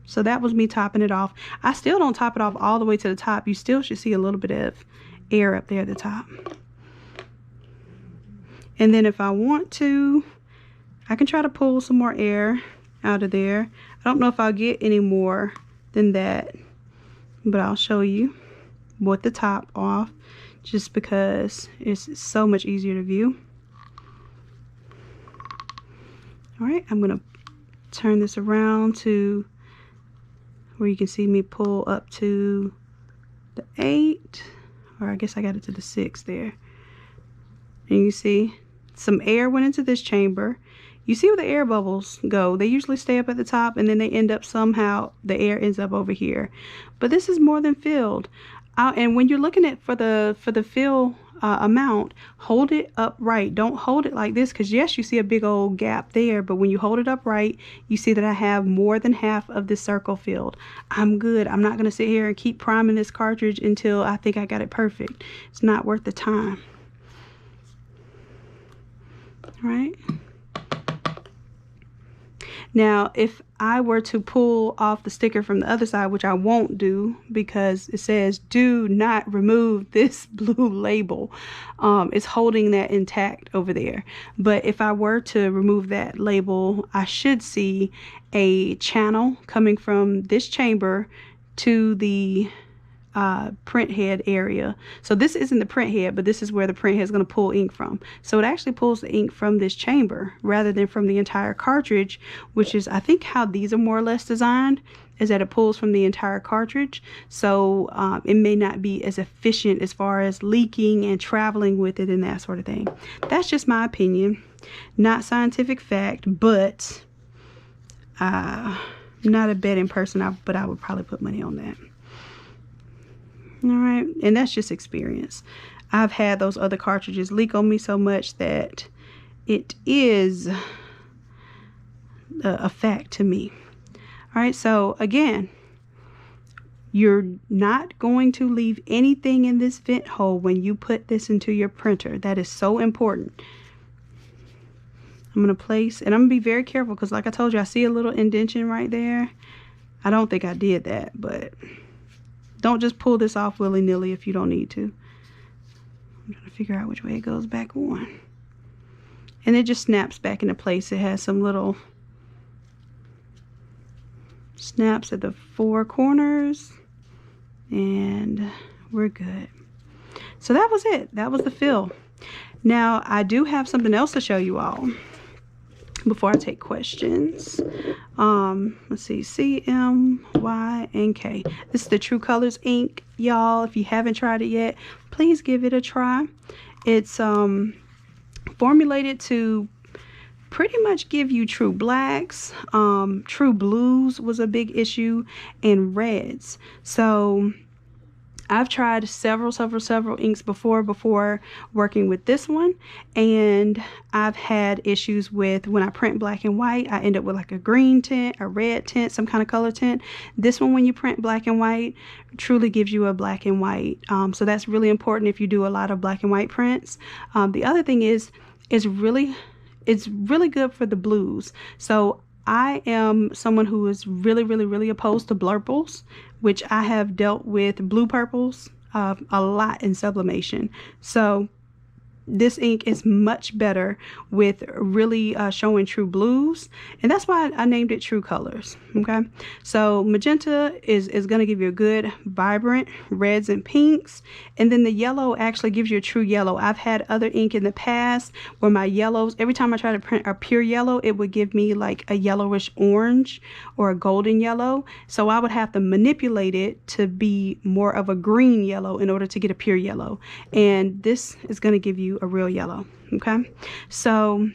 [SPEAKER 1] So that was me topping it off. I still don't top it off all the way to the top. You still should see a little bit of air up there at the top. And then if I want to, I can try to pull some more air out of there. I don't know if I'll get any more than that, but I'll show you with the top off, just because it's so much easier to view. All right, I'm gonna turn this around to where you can see me pull up to the 8, or I guess I got it to the 6 there. And you see some air went into this chamber. You see where the air bubbles go. They usually stay up at the top, and then they end up somehow, the air ends up over here. But this is more than filled. And when you're looking at for the fill amount, hold it upright. Don't hold it like this, because yes, you see a big old gap there, but when you hold it upright, you see that I have more than half of this circle filled. I'm good. I'm not going to sit here and keep priming this cartridge until I think I got it perfect. It's not worth the time. All right. Now, if I were to pull off the sticker from the other side, which I won't do because it says do not remove this blue label, it's holding that intact over there. But if I were to remove that label, I should see a channel coming from this chamber to the print head area. So this isn't the print head, but this is where the print head is going to pull ink from. So it actually pulls the ink from this chamber rather than from the entire cartridge, which is I think how these are more or less designed, is that it pulls from the entire cartridge. So it may not be as efficient as far as leaking and traveling with it and that sort of thing. That's just my opinion, not scientific fact, but I'm not a betting person, but I would probably put money on that. All right, and that's just experience. I've had those other cartridges leak on me so much that it is a fact to me. All right, so again, you're not going to leave anything in this vent hole when you put this into your printer. That is so important. I'm going to place, and I'm going to be very careful because like I told you, I see a little indentation right there. I don't think I did that, but don't just pull this off willy-nilly if you don't need to. I'm trying to figure out which way it goes back on. And it just snaps back into place. It has some little snaps at the four corners. And we're good. So that was it. That was the fill. Now, I do have something else to show you all before I take questions. Let's see, C, M, Y, and K. This is the True Colors ink, y'all. If you haven't tried it yet, please give it a try. It's formulated to pretty much give you true blacks. True blues was a big issue, and reds. So I've tried several inks before working with this one, and I've had issues with when I print black and white, I end up with like a green tint, a red tint, some kind of color tint. This one, when you print black and white, truly gives you a black and white. So that's really important if you do a lot of black and white prints. The other thing is, it's really good for the blues. So I am someone who is really opposed to blurples, which I have dealt with blue purples a lot in sublimation. So this ink is much better with really showing true blues, and that's why I named it True Colors. Okay, so magenta is going to give you a good vibrant reds and pinks, and then the yellow actually gives you a true yellow. I've had other ink in the past where my yellows, every time I try to print a pure yellow, it would give me like a yellowish orange or a golden yellow, so I would have to manipulate it to be more of a green yellow in order to get a pure yellow, and this is going to give you a real yellow. Okay, so I'm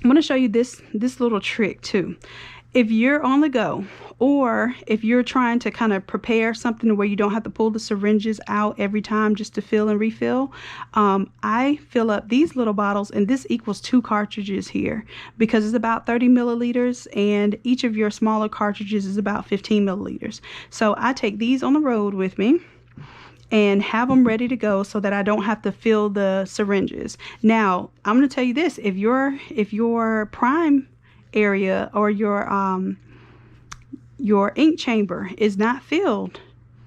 [SPEAKER 1] going to show you this little trick too. If you're on the go, or if you're trying to kind of prepare something where you don't have to pull the syringes out every time just to fill and refill, I fill up these little bottles, and this equals 2 cartridges here because it's about 30 milliliters, and each of your smaller cartridges is about 15 milliliters. So I take these on the road with me and have them ready to go so that I don't have to fill the syringes. Now, I'm going to tell you this, if your prime area or your ink chamber is not filled,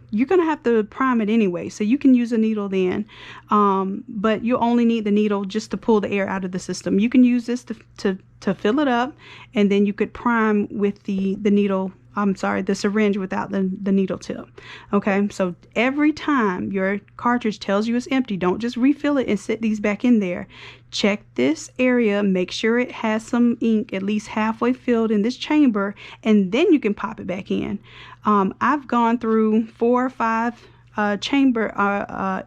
[SPEAKER 1] you're going to have to prime it anyway, so you can use a needle then, but you only need the needle just to pull the air out of the system. You can use this to fill it up, and then you could prime with the needle, the syringe without the needle tip. Okay, so every time your cartridge tells you it's empty, don't just refill it and sit these back in there. Check this area, make sure it has some ink at least halfway filled in this chamber, and then you can pop it back in. I've gone through 4 or 5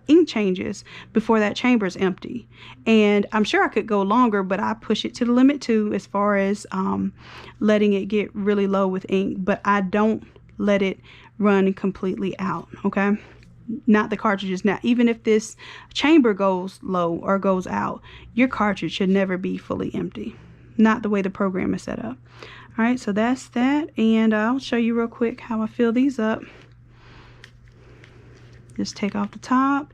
[SPEAKER 1] ink changes before that chamber is empty, and I'm sure I could go longer, but I push it to the limit too, as far as letting it get really low with ink, but I don't let it run completely out. Okay, not the cartridges. Now, even if this chamber goes low or goes out, your cartridge should never be fully empty, not the way the program is set up. All right, so that's that, and I'll show you real quick how I fill these up. Just take off the top.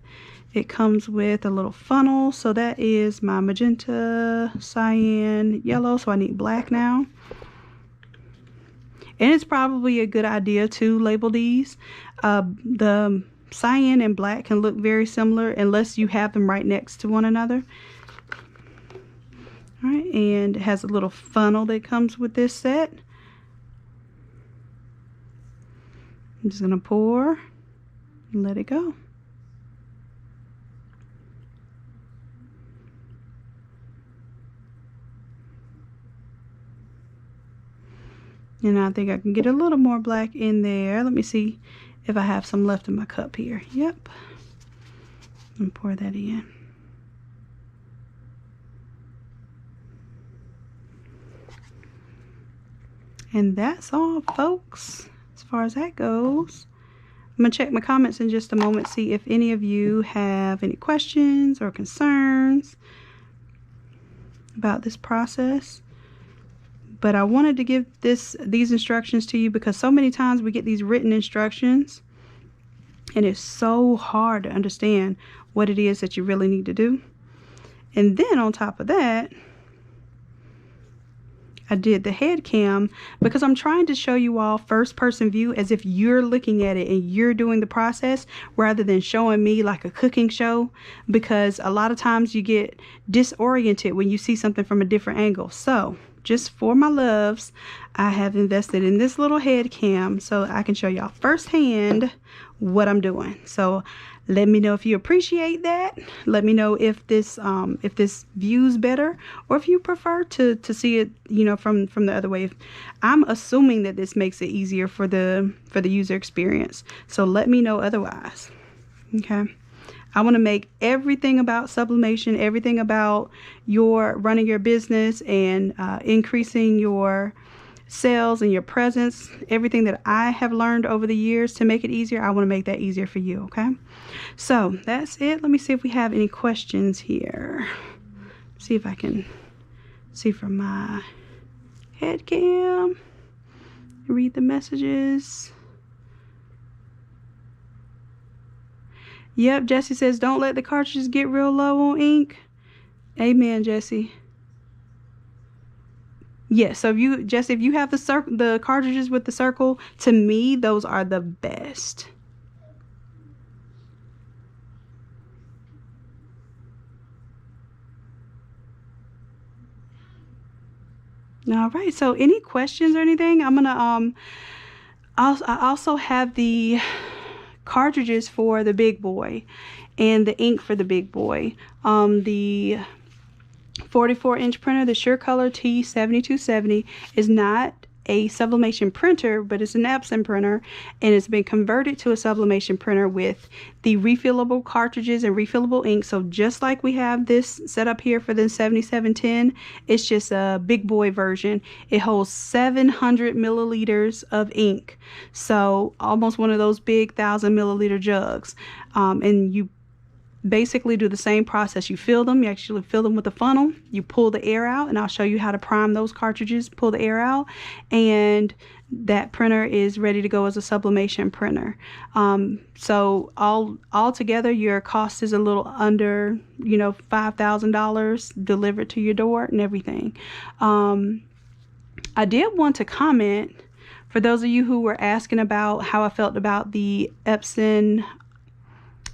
[SPEAKER 1] It comes with a little funnel, so that is my magenta, cyan, yellow, so I need black now. And it's probably a good idea to label these. The cyan and black can look very similar unless you have them right next to one another. All right, and it has a little funnel that comes with this set. I'm just gonna pour let it go. And I think I can get a little more black in there. Let me see if I have some left in my cup here. Yep. And pour that in. And that's all, folks, as far as that goes. I'm going to check my comments in just a moment, see if any of you have any questions or concerns about this process. But I wanted to give these instructions to you because so many times we get these written instructions and it's so hard to understand what it is that you really need to do. And then on top of that, I did the head cam because I'm trying to show you all first person view as if you're looking at it and you're doing the process rather than showing me like a cooking show, because a lot of times you get disoriented when you see something from a different angle. So just for my loves, I have invested in this little head cam so I can show y'all firsthand what I'm doing. So let me know if you appreciate that. Let me know if this view's better, or if you prefer to see it, you know, from the other way. I'm assuming that this makes it easier for the user experience. So let me know otherwise. Okay. I want to make everything about sublimation, everything about your running your business and increasing your sales and your presence, everything that I have learned over the years to make it easier. I want to make that easier for you. Okay, so that's it. Let me see if we have any questions here. See if I can see from my head cam, read the messages. Yep, Jesse says don't let the cartridges get real low on ink. Amen, Jesse. Yeah, so if you have the cartridges with the circle, to me those are the best. All right, so any questions or anything? I'm gonna I also have the cartridges for the big boy and the ink for the big boy. The 44-inch printer, the SureColor T7270, is not a sublimation printer, but it's an Epson printer, and it's been converted to a sublimation printer with the refillable cartridges and refillable ink. So just like we have this set up here for the 7710, it's just a big boy version. It holds 700 milliliters of ink, so almost one of those big 1,000 milliliter jugs. And you basically do the same process. You fill them, you actually fill them with a funnel, you pull the air out, and I'll show you how to prime those cartridges, pull the air out, and that printer is ready to go as a sublimation printer. So all together your cost is a little under, you know, $5,000 delivered to your door and everything. I did want to comment for those of you who were asking about how I felt about the Epson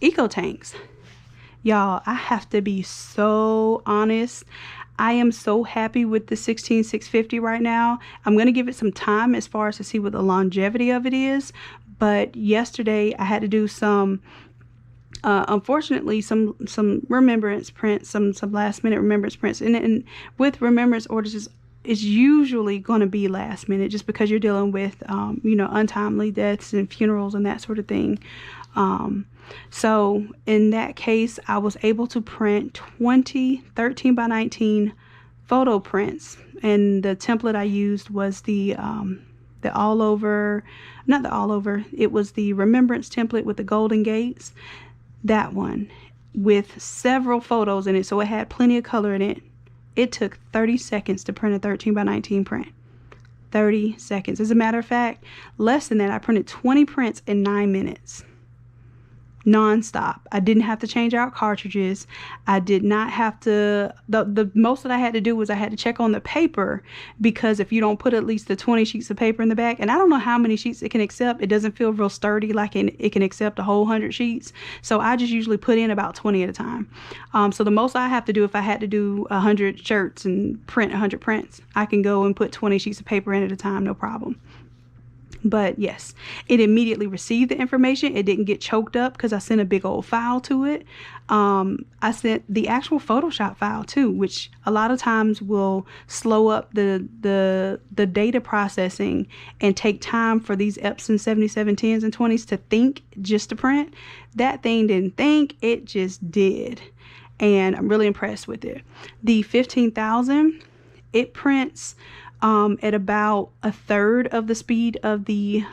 [SPEAKER 1] Eco Tanks. Y'all, I have to be so honest. I am so happy with the 16650 right now. I'm going to give it some time as far as to see what the longevity of it is. But yesterday I had to do some, unfortunately, some remembrance prints, some last minute remembrance prints. And with remembrance orders, it's usually going to be last minute just because you're dealing with, you know, untimely deaths and funerals and that sort of thing. So in that case, I was able to print 20 13 by 19 photo prints, and the template I used was the all over, not the all over, it was the remembrance template with the golden gates, that one with several photos in it, so it had plenty of color in it. It took 30 seconds to print a 13 by 19 print. 30 seconds. As a matter of fact, less than that, I printed 20 prints in 9 minutes. Non-stop. I didn't have to change out cartridges. I did not have to, the most that I had to do was I had to check on the paper, because if you don't put at least the 20 sheets of paper in the back, and I don't know how many sheets it can accept, it doesn't feel real sturdy like it can accept a whole 100 sheets. So I just usually put in about 20 at a time. So the most I have to do, if I had to do 100 shirts and print 100 prints, I can go and put 20 sheets of paper in at a time, no problem. But yes, it immediately received the information. It didn't get choked up because I sent a big old file to it. I sent the actual Photoshop file too, which a lot of times will slow up the data processing and take time for these Epson 7710s and 20s to think just to print. That thing didn't think, it just did. And I'm really impressed with it. The 15,000, it prints at about a third of the speed of the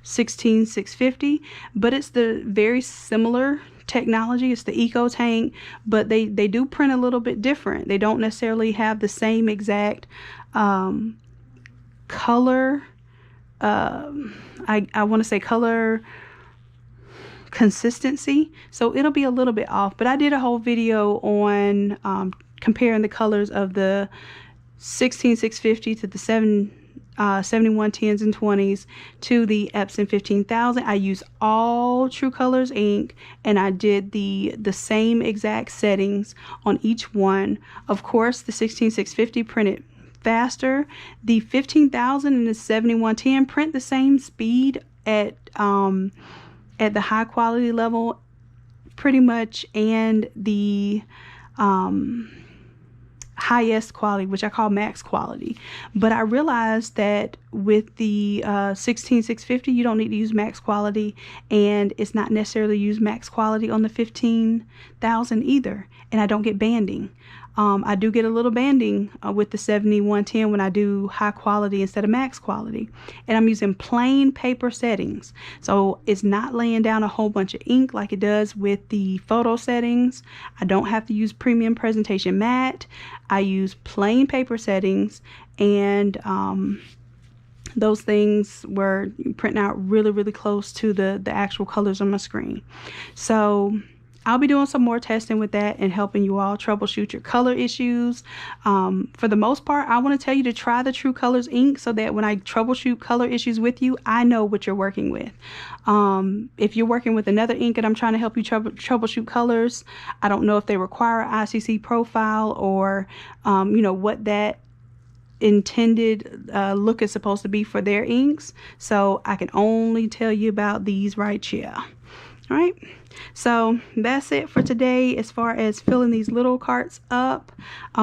[SPEAKER 1] 16650, but it's the very similar technology. It's the Eco Tank, but they do print a little bit different. They don't necessarily have the same exact color, I want to say color consistency, so it'll be a little bit off. But I did a whole video on comparing the colors of the 16650 to the 7110s and 20s to the Epson 15,000. I use all True Colors ink, and I did the same exact settings on each one. Of course, the 16650 printed faster. The 15,000 and the 7110 print the same speed at the high quality level pretty much, and the highest quality, which I call max quality. But I realized that with the 16650, you don't need to use max quality, and it's not necessarily use max quality on the 15,000 either, and I don't get banding. I do get a little banding with the 7110 when I do high quality instead of max quality. And I'm using plain paper settings. So it's not laying down a whole bunch of ink like it does with the photo settings. I don't have to use premium presentation matte. I use plain paper settings, and those things were printing out really, really close to the actual colors on my screen. So I'll be doing some more testing with that and helping you all troubleshoot your color issues. For the most part, I want to tell you to try the True Colors ink so that when I troubleshoot color issues with you, I know what you're working with. If you're working with another ink and I'm trying to help you troubleshoot colors, I don't know if they require an ICC profile or, what that intended look is supposed to be for their inks. So I can only tell you about these right here. All right, so that's it for today as far as filling these little carts up.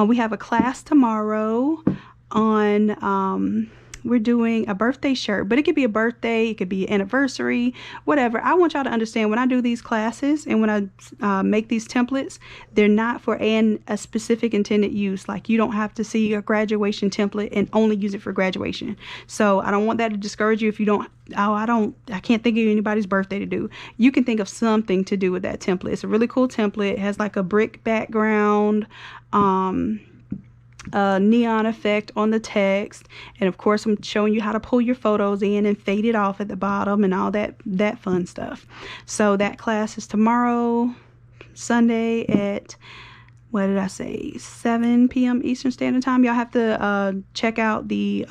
[SPEAKER 1] We have a class tomorrow on we're doing a birthday shirt, but it could be a birthday, it could be an anniversary, whatever. I want y'all to understand, when I do these classes and when I make these templates, they're not for a specific intended use. Like, you don't have to see a graduation template and only use it for graduation. So I don't want that to discourage you if you don't, I can't think of anybody's birthday to do. You can think of something to do with that template. It's a really cool template. It has like a brick background, neon effect on the text, and of course I'm showing you how to pull your photos in and fade it off at the bottom and all that fun stuff. So that class is tomorrow, Sunday, at, what did I say, 7 p.m. Eastern Standard Time. Y'all have to check out the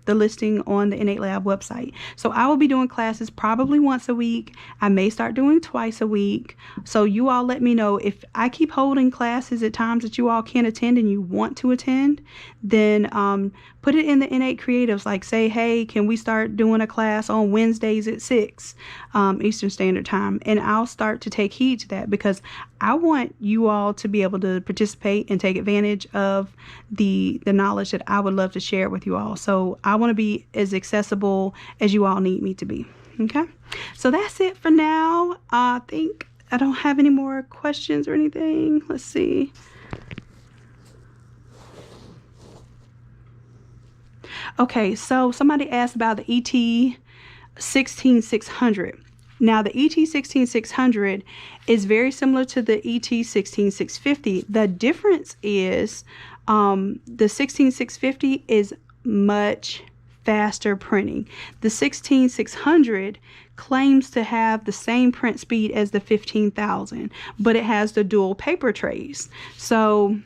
[SPEAKER 1] listing on the Innate Lab website. So I will be doing classes probably once a week. I may start doing twice a week. So you all let me know if I keep holding classes at times that you all can't attend and you want to attend. Then put it in the Innate Creatives, like say, hey, can we start doing a class on Wednesdays at 6 Eastern Standard Time? And I'll start to take heed to that, because I want you all to be able to participate and take advantage of the knowledge that I would love to share with you all. So I want to be as accessible as you all need me to be. Okay, so that's it for now. I think I don't have any more questions or anything. Let's see. Okay, so somebody asked about the ET 16600. Now, the ET 16600 is very similar to the ET 16650. The difference is the 16650 is much faster printing. The 16600 claims to have the same print speed as the 15,000, but it has the dual paper trays. So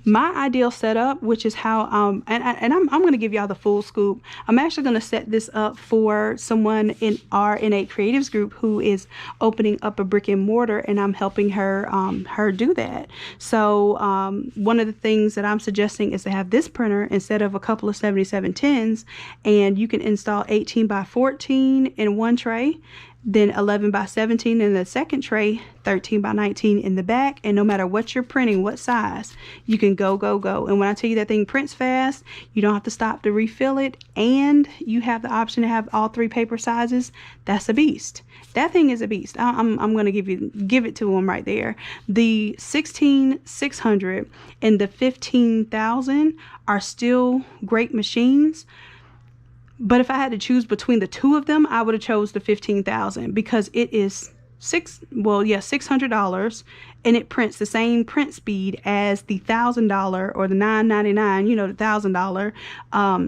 [SPEAKER 1] My ideal setup, which is how I'm going to give y'all the full scoop. I'm actually going to set this up for someone in our Innate Creatives group who is opening up a brick and mortar, and I'm helping her do that. So one of the things that I'm suggesting is to have this printer instead of a couple of 7710s, and you can install 18 by 14 in one tray, then 11 by 17 in the second tray, 13 by 19 in the back, and no matter what you're printing, what size, you can go. And when I tell you that thing prints fast, you don't have to stop to refill it, and you have the option to have all 3 paper sizes. That's a beast. That thing is a beast. I'm going to give it to them right there. The 16600 and the 15,000 are still great machines. But if I had to choose between the two of them, I would have chose the 15,000 because it is $600, and it prints the same print speed as the $1,000 or the $999, you know, the $1,000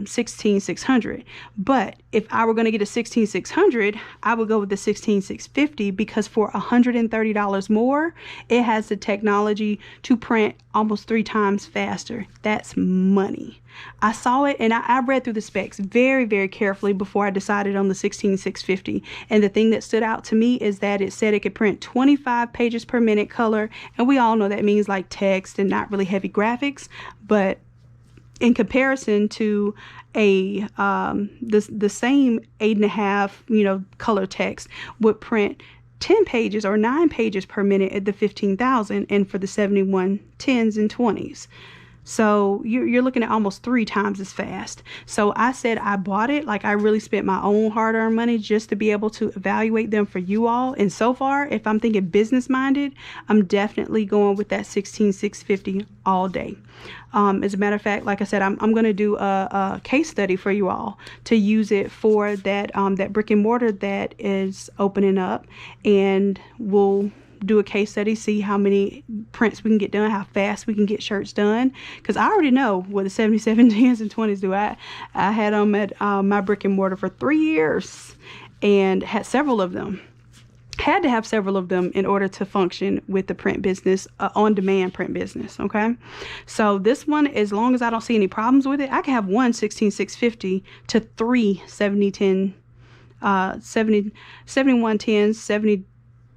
[SPEAKER 1] 16600. But if I were going to get a 16600, I would go with the 16650 because for $130 more, it has the technology to print almost 3 times faster. That's money. I saw it and I read through the specs very, very carefully before I decided on the 16650. And the thing that stood out to me is that it said it could print 25 pages per minute color. And we all know that means like text and not really heavy graphics. But in comparison to the same 8.5, you know, color text would print 10 pages or 9 pages per minute at the 15,000 and for the 7110s and 20s. So you're looking at almost 3 times as fast. So I said I bought it, like I really spent my own hard-earned money just to be able to evaluate them for you all. And so far, if I'm thinking business-minded, I'm definitely going with that 16650 all day. As a matter of fact, like I said, I'm going to do a case study for you all to use it for that brick and mortar that is opening up, and we'll do a case study, see how many prints we can get done, how fast we can get shirts done, because I already know what the 7710s and 20s do. I had them at my brick and mortar for 3 years and had several of them. Had to have several of them in order to function with the print business, on-demand print business, okay? So this one, as long as I don't see any problems with it, I can have one 16650 to 3 7110s,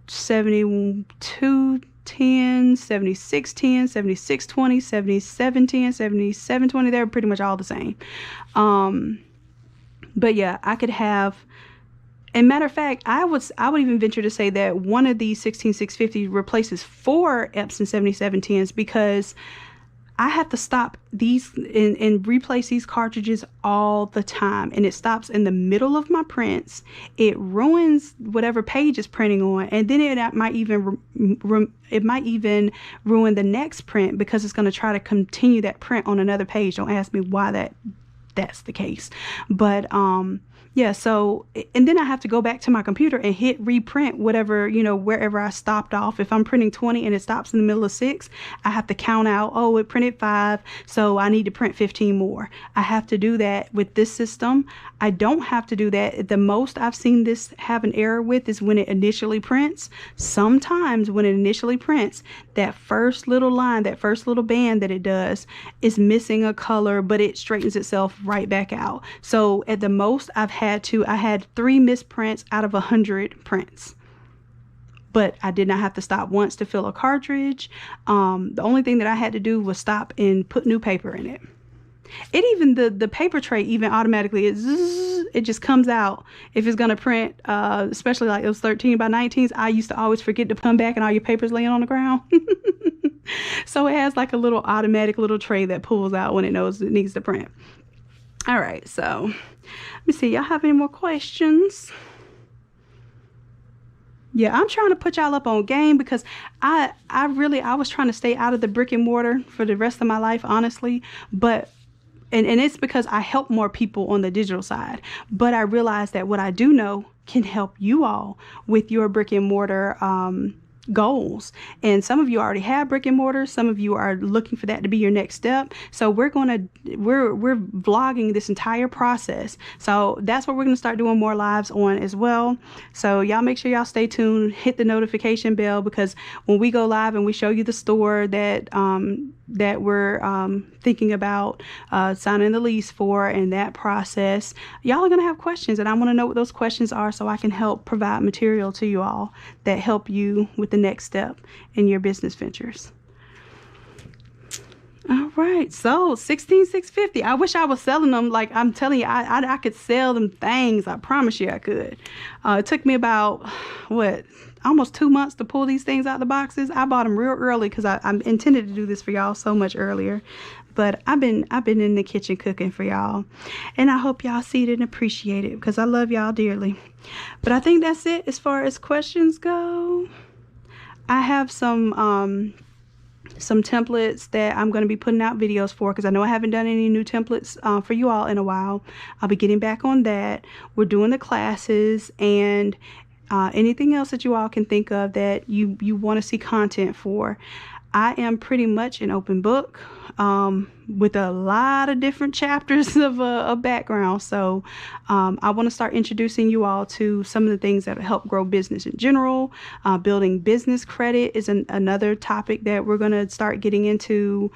[SPEAKER 1] 7210, 7610, 7620, 7710, 7720. They're pretty much all the same. But yeah, I could have, and matter of fact, I would even venture to say that one of these 16650 replaces 4 Epson 7710s, because I have to stop these and replace these cartridges all the time, and it stops in the middle of my prints. It ruins whatever page it's printing on, and then it might even ruin the next print because it's going to try to continue that print on another page. Don't ask me why that's the case, but yeah, so, and then I have to go back to my computer and hit reprint whatever, you know, wherever I stopped off. If I'm printing 20 and it stops in the middle of 6, I have to count out, oh, it printed 5, so I need to print 15 more. I have to do that with this system. I don't have to do that. The most I've seen this have an error with is when it initially prints. Sometimes when it initially prints, that first little line, that first little band that it does is missing a color, but it straightens itself right back out. So at the most I had 3 misprints out of 100 prints. But I did not have to stop once to fill a cartridge. The only thing that I had to do was stop and put new paper in it. It even, the paper tray even automatically, it just comes out if it's going to print, especially like those 13 by 19s. I used to always forget to come back and all your paper's laying on the ground. So it has like a little automatic little tray that pulls out when it knows it needs to print. All right, so let me see. Y'all have any more questions? Yeah, I'm trying to put y'all up on game because I was trying to stay out of the brick and mortar for the rest of my life, honestly. But and it's because I help more people on the digital side. But I realized that what I do know can help you all with your brick and mortar goals. And some of you already have brick and mortar. Some of you are looking for that to be your next step. So we're vlogging this entire process. So that's what we're going to start doing more lives on as well. So y'all make sure y'all stay tuned, hit the notification bell, because when we go live and we show you the store that we're thinking about signing the lease for, and that process, y'all are going to have questions, and I want to know what those questions are so I can help provide material to you all that help you with the next step in your business ventures. All right, so 16,650. I wish I was selling them. Like I'm telling you, I could sell them things. I promise you I could. It took me about almost 2 months to pull these things out the boxes. I bought them real early because I intended to do this for y'all so much earlier. But I've been in the kitchen cooking for y'all, and I hope y'all see it and appreciate it, because I love y'all dearly. But I think that's it as far as questions go. I have some templates that I'm going to be putting out videos for, because I know I haven't done any new templates for you all in a while. I'll be getting back on that. We're doing the classes, and anything else that you all can think of that you want to see content for. I am pretty much an open book with a lot of different chapters of a background. So I want to start introducing you all to some of the things that help grow business in general. Building business credit is another topic that we're going to start getting into.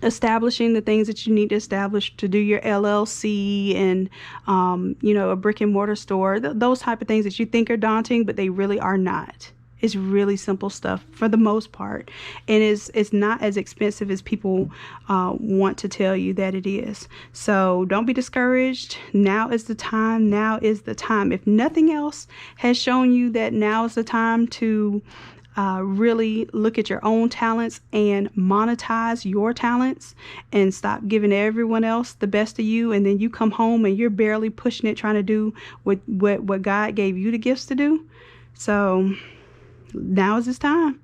[SPEAKER 1] Establishing the things that you need to establish to do your LLC and, a brick and mortar store, those type of things that you think are daunting, but they really are not. It's really simple stuff for the most part, and it's not as expensive as people want to tell you that it is. So don't be discouraged. Now is the time. Now is the time. If nothing else has shown you that now is the time to really look at your own talents and monetize your talents, and stop giving everyone else the best of you, and then you come home and you're barely pushing it, trying to do what God gave you the gifts to do. So now is this time,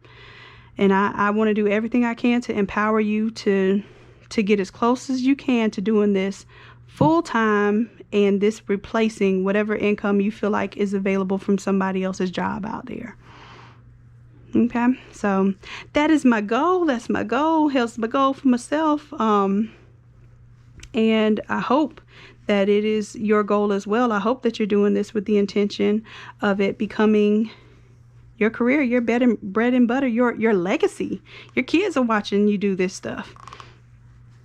[SPEAKER 1] and I want to do everything I can to empower you to get as close as you can to doing this full time, and this replacing whatever income you feel like is available from somebody else's job out there. Okay, so that is my goal. That's my goal. That's my goal for myself. And I hope that it is your goal as well. I hope that you're doing this with the intention of it becoming your career, your bread and butter, your legacy. Your kids are watching you do this stuff.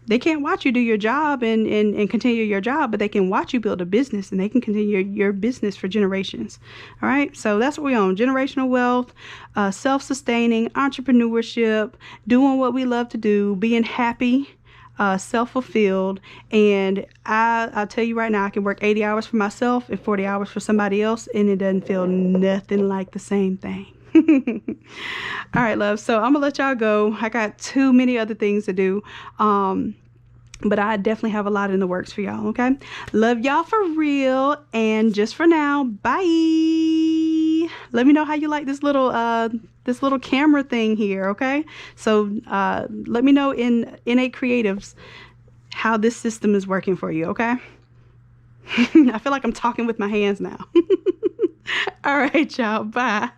[SPEAKER 1] They can't watch you do your job and continue your job, but they can watch you build a business, and they can continue your business for generations. All right. So that's what we own: generational wealth, self-sustaining entrepreneurship, doing what we love to do, being happy, self-fulfilled. And I'll tell you right now, I can work 80 hours for myself and 40 hours for somebody else, and it doesn't feel nothing like the same thing. All right, love. So I'm gonna let y'all go. I got too many other things to do. But I definitely have a lot in the works for y'all. Okay. Love y'all for real. And just for now, bye. Let me know how you like this little camera thing here. Okay. So let me know in Innate Creatives how this system is working for you. Okay. I feel like I'm talking with my hands now. All right, y'all. Bye.